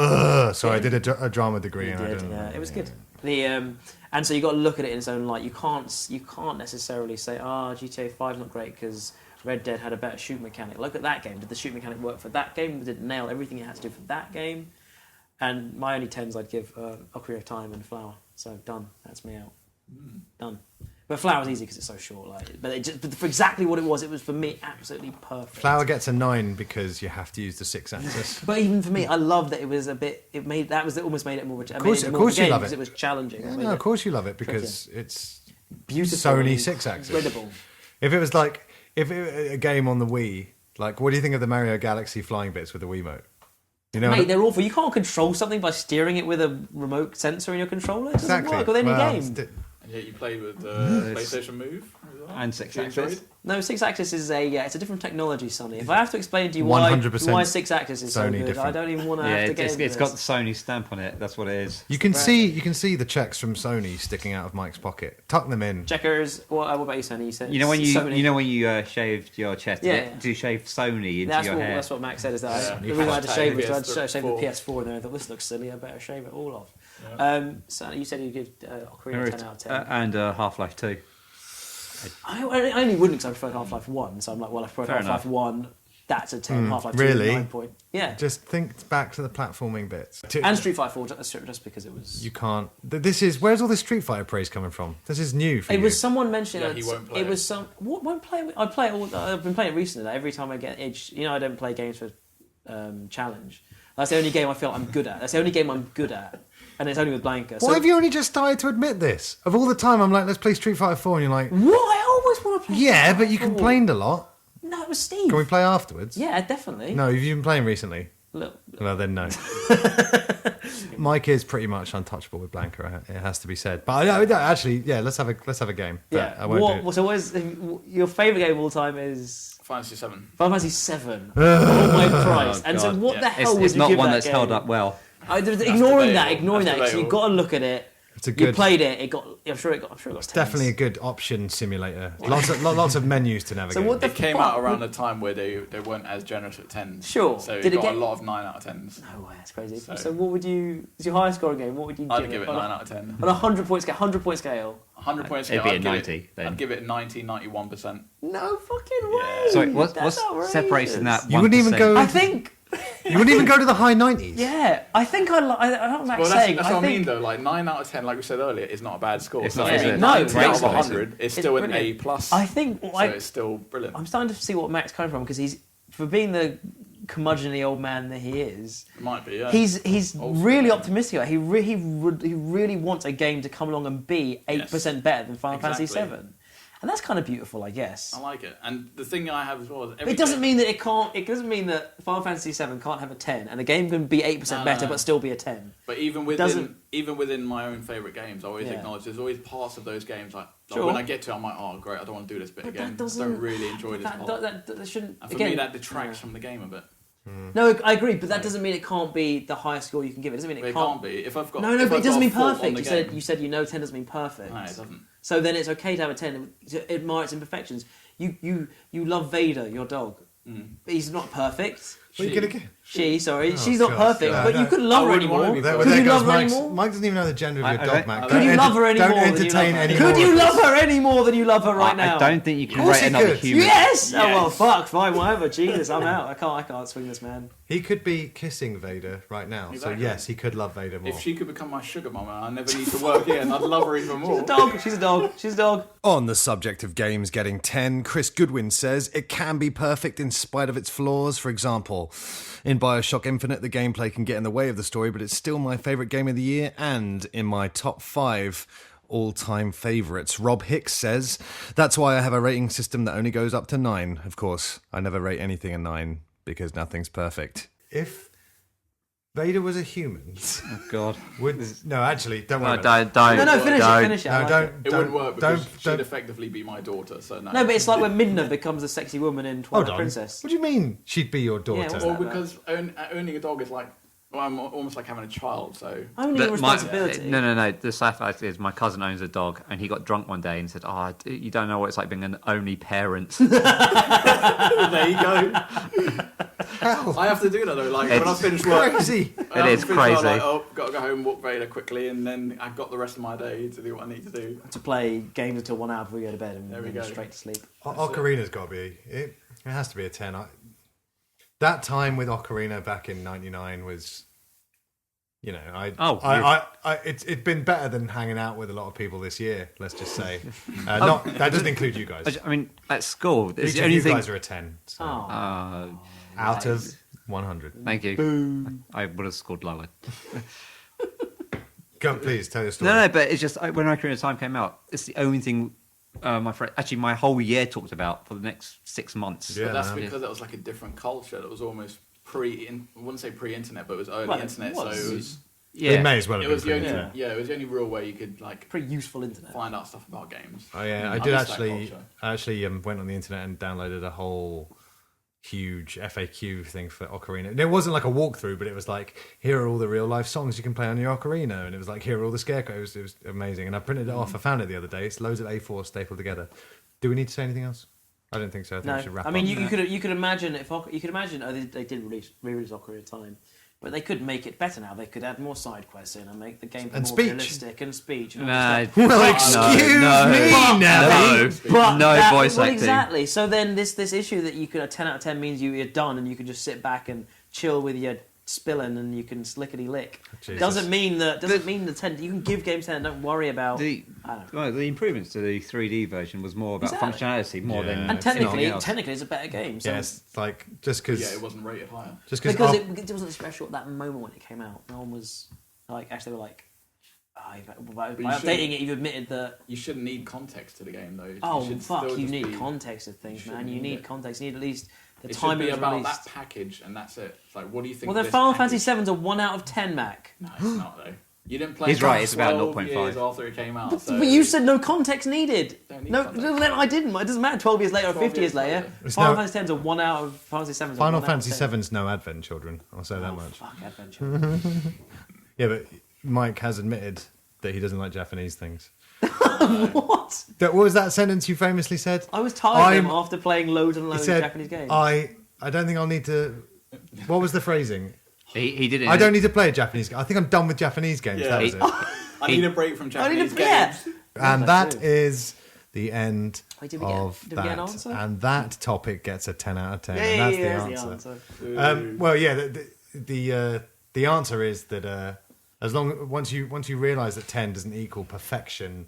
Sorry, I did a drama degree. It was good. And so you got to look at it in its own light. You can't necessarily say, GTA 5's not great because Red Dead had a better shoot mechanic. Look at that game. Did the shoot mechanic work for that game? Did it nail everything it had to do for that game? And my only 10s I'd give Ocarina of Time and Flower. So done. That's me out. Done. But Flower was easy because it's so short. But for exactly what it was for me absolutely perfect. Flower gets a 9 because you have to use the 6-axis. But even for me, I love that it was a bit. It almost made it more. Of course you love it because it was challenging. Yeah, no, of course you love it because it's beautiful. Sony 6-axis. Incredible. If it was like a game on the Wii, like what do you think of the Mario Galaxy flying bits with the Wiimote? You know, mate, they're awful. You can't control something by steering it with a remote sensor in your controller. It doesn't work with any game. And yet you played with the PlayStation Move and 6-axis. No, 6-axis is it's a different technology, Sonny. If I have to explain to you why 6-axis is so good, I don't even want to have to get into it's got the Sony stamp on it. That's what it is. You can see the checks from Sony sticking out of Mike's pocket. Tuck them in. Checkers. What about you, Sonny? You said when you shaved your chest. Do you shave Sony into your hair? That's what Max said. Is that the reason I had to shave was I had to shave the PS4, and then I thought this looks silly. I better shave it all off. Yeah. So you said you'd give Ocarina 10 out of 10. And Half-Life 2. I only wouldn't because I preferred Half-Life 1. So I'm like, well, I prefer Half-Life 1. That's a 10. Half-Life 2 really? 9 point. Yeah. Just think back to the platforming bits. And Street Fighter 4, just because it was... You can't... Where's all this Street Fighter praise coming from? This is new for you. It was someone mentioning... Yeah, he won't play it. Was some... What won't play it? I play it all... I've been playing it recently. Every time I get edge... I don't play games for challenge. That's the only game I feel I'm good at. That's the only game I'm good at. And it's only with Blanca. Why have you only just started to admit this? Of all the time, I'm like, let's play Street Fighter 4, and you're like... What? I always want to play Yeah, but you complained a lot. No, it was Steve. Can we play afterwards? Yeah, definitely. No, have you been playing recently? Look. Well, then no. Mike is pretty much untouchable with Blanca, it has to be said. But actually, yeah, let's have a game. Yeah. I won't do it. So what is your favourite game of all time is... Final Fantasy 7. Final Fantasy 7. Oh my Christ. And so what the hell would you give that game? It's not one that's held up well. Ignoring that, so you've got to look at it. It's a good. You played it. I'm sure it got. It's definitely a good option simulator. Lots of menus to navigate. So it came out around a time where they weren't as generous at 10s. Sure. So it got a lot of 9 out of 10s. No way, that's crazy. So what would you? Is your highest scoring game? What would you? I'd give it 9 out of 10. On a 100-point scale. 100-point scale. 100-point scale. It'd be a 90. I'd give it 91%. No fucking way. Sorry, what's separating that? 1%? You wouldn't even go. I think. You wouldn't even go to the high 90s. Yeah, I think I know what Max saying. That's what I mean, though. Like 9 out of 10, like we said earlier, is not a bad score. It's not. No, 90 out of 100 is still an A+. I think. So it's still brilliant. I'm starting to see what Max coming from because he's, for being the curmudgeonly old man that he is. It might be, yeah. He's really optimistic. He really wants a game to come along and be 8% better than Final Fantasy 7. And that's kind of beautiful, I guess. I like it. And the thing I have as well is it doesn't mean that it can't. It doesn't mean that Final Fantasy 7 can't have a 10, and a game can be 8% better but still be a 10. But even within my own favourite games, I always acknowledge there's always parts of those games like when I get to it, I'm like, oh great, I don't want to do this bit again. I don't really enjoy this part. That shouldn't. And for me, that detracts from the game a bit. No, I agree, but that doesn't mean it can't be the highest score you can give it. It doesn't mean it can't be. If I've got but it doesn't mean perfect. You said 10 doesn't mean perfect. No, it doesn't. So then it's okay to have a 10 to admire its imperfections. You love Vader, your dog. He's not perfect. She's not perfect, but you could love her anymore. Could you love her anymore? Mike doesn't even know the gender of your dog, Max. Could you love her anymore? Don't entertain any more. Could you love her any more than you love her right now? I don't think you can rate another human. Yes! Oh well, fuck, fine, whatever. Jesus, I'm out. I can't swing this man. He could be kissing Vader right now. Exactly. So yes, he could love Vader more. If she could become my sugar mama, I never need to work again. I'd love her even more. She's a dog. On the subject of games getting 10, Chris Goodwin says it can be perfect in spite of its flaws. For example, in Bioshock Infinite, the gameplay can get in the way of the story, but it's still my favourite game of the year and in my top 5 all-time favourites. Rob Hicks says, that's why I have a rating system that only goes up to 9. Of course, I never rate anything a 9 because nothing's perfect. If Vader was a human, Oh God. no, actually, don't worry. No, about don't. No, finish don't. it. Finish it. No, I like don't. it. It wouldn't work because she'd don't. effectively be my daughter. So no. No, but it's like when Midna becomes a sexy woman in Hold Twilight on. Princess. What do you mean she'd be your daughter? what's Well, that? because owning a dog is like, well, I'm almost like having a child. So Only a responsibility. No. The sad fact is, my cousin owns a dog, and he got drunk one day and said, you don't know what it's like being an only parent." there you go. I have to do that though. Like when I finish work, Crazy. It is crazy. I'm like, oh, got to go home, walk Vader quickly, and then I've got the rest of my day to do what I need to do. To play games until 1 hour before we go to bed and There we then go. straight to sleep. Ocarina's got to be. It has to be a 10. That time with Ocarina back in '99 was, it's been better than hanging out with a lot of people this year. Let's just say, that doesn't include you guys. I mean, at school, it's Each the of only you thing. guys are a 10. So Oh. out of 100. Thank you. I would have scored lower. Go, please tell your story. No, but it's just when Ocarina of Time came out, it's the only thing my whole year talked about for the next 6 months. Yeah. But that's man. because it was like a different culture. That was almost I wouldn't say pre-internet, but it was early Well, it internet. was. So it was. It may as well have It been was the only. pre-internet. Yeah, it was the only real way you could like Pretty useful internet. find out stuff about games. Oh yeah, I I did miss that actually. culture. I actually went on the internet and downloaded a whole huge FAQ thing for Ocarina. And it wasn't like a walkthrough, but it was like, here are all the real life songs you can play on your Ocarina, and it was like, here are all the scarecrows. It was amazing, and I printed it off. I found it the other day. It's loads of A4 stapled together. Do we need to say anything else? I don't think so. I think we should No, wrap I mean up. you could imagine if they did re-release Ocarina of Time, but they could make it better now. They could add more side quests in and make the game more And speech. realistic and speech. And all Nah, this stuff. Well, excuse me, Nelly. But No that- voice well, acting. exactly. So then this issue that you could a 10 out of 10 means you're done and you can just sit back and chill with your spilling and you can slickety lick. Jesus. Doesn't mean the 10. You can give games 10. Don't worry about. The I don't know. the improvements to the 3D version was more about Exactly. functionality more Yeah. than And It's technically, anything else. it's a better game. So Yes, like just because. Yeah, it wasn't rated higher. Just because it wasn't special at that moment when it came out. No one was like actually they were like. By you updating it, you've admitted that. You shouldn't need context to the game though. Oh You should fuck! still You just need be- context of things, you man. shouldn't You need need it. context. You need at least the It time should be it was about released. that package, and that's it. It's like, what do you think? Well, of the this Final package? Fantasy VII's a 1 out of 10, Mac. No, it's not though. You didn't play. He's it right, it's about 12 0.5. years after it came out. So But you said no context needed. Don't need No, context. no, then I didn't. It doesn't matter. 12 years later or 12 50 years years later. later. It's Final no- Fantasy X's a 1 out of Final Fantasy VII's a Final 1 out of Fantasy 10. VII's no advent, children. I'll say that Oh, much. fuck Adventure. Yeah, but Mike has admitted that he doesn't like Japanese things. What? What was that sentence you famously said? I was tired of them I'm- after playing loads and He loads of said, Japanese games. I don't think I'll need to. What was the phrasing? he did it. I don't need to play a Japanese game. I think I'm done with Japanese games. Yeah. That was it. I need a break from Japanese games. And that is the end Wait, did we get- of did we get an that. answer? And that topic gets a 10 out of 10. Yeah, and that's there's the answer. Ooh. Well, yeah, the answer is that once you realise that 10 doesn't equal perfection,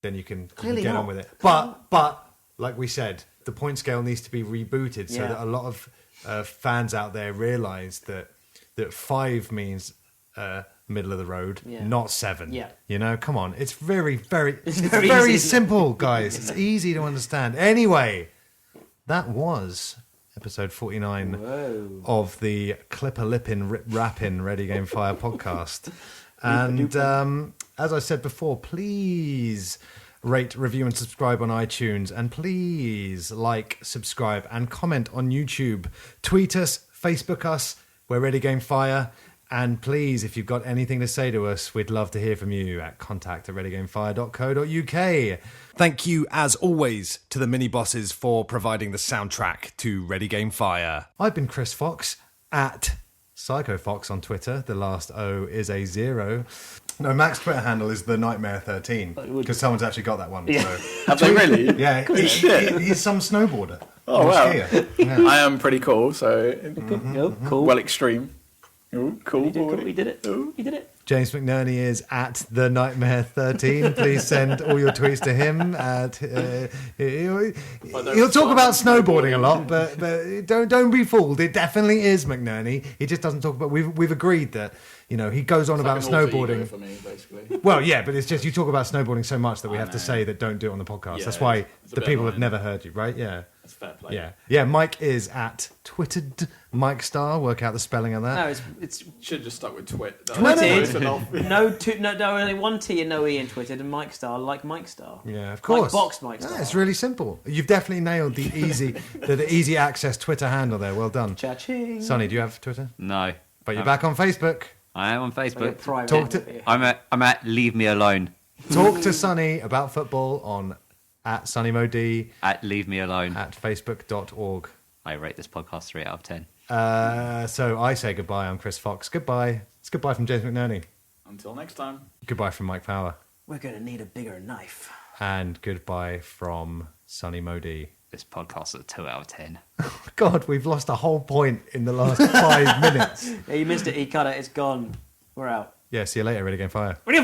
then you can Clearly get not. on with it. But like we said, the point scale needs to be rebooted so Yeah. that a lot of fans out there realise that 5 means middle of the road, Yeah. not 7. Yeah. You know, come on, it's very very very very easy, isn't it? simple, guys. It's easy to understand. Anyway, that was episode 49 Whoa. of the Clipper Lippin' Rip Rappin' Ready Game Fire podcast. And as I said before, please rate, review, and subscribe on iTunes. And please like, subscribe, and comment on YouTube. Tweet us, Facebook us. We're Ready Game Fire. And please, if you've got anything to say to us, we'd love to hear from you at contact@readygamefire.co.uk. Thank you, as always, to the mini bosses for providing the soundtrack to Ready Game Fire. I've been Chris Fox at Psycho Fox on Twitter. The last O is a 0. No, Mac's Twitter handle is the Nightmare 13 because someone's actually got that one. Yeah. So. Have they really? Yeah, he's some snowboarder. Oh, Or wow. skier. Yeah. I am pretty cool, so Oh, cool. well extreme. Ooh, cool. He did, boy. he did it. He did it. James McNerney is at the Nightmare 13. Please send all your tweets to him. He'll talk about snowboarding a lot, but don't be fooled. It definitely is McNerney. He just doesn't talk about. We've agreed that he goes on It's about like an alter ego snowboarding. for me, basically. Well, yeah, but it's just you talk about snowboarding so much that we I have to know. say that don't do it on the podcast. Yeah, That's why it's a the bit people have annoying. never heard you, right? Yeah. That's fair play. Yeah. Mike is at Twittered Mike Star. Work out the spelling of that. No, it's Should have just stuck with Twit. Twitted. No, only one T and no E in Twittered, and Mike Star like Mike Star. Yeah, of course. Like boxed Mike Star. Yeah, it's really simple. You've definitely nailed the easy access Twitter handle there. Well done. Cha-ching. Sonny, do you have Twitter? No. But you're back on Facebook. I am on Like a Facebook. private Talk to- interview. I'm at Leave Me Alone. Talk to Sonny about football on at Sonny Mody At Leave Me Alone. at facebook.org. I rate this podcast 3 out of 10. So I say goodbye. I'm Chris Fox. Goodbye. It's goodbye from James McNerney. Until next time. Goodbye from Mike Power. We're going to need a bigger knife. And goodbye from Sonny Mody. This podcast is a 2 out of 10. God, we've lost a whole point in the last 5 minutes. Yeah, you missed it. He cut it. It's gone. We're out. Yeah, see you later, Ready Game Fire. What do you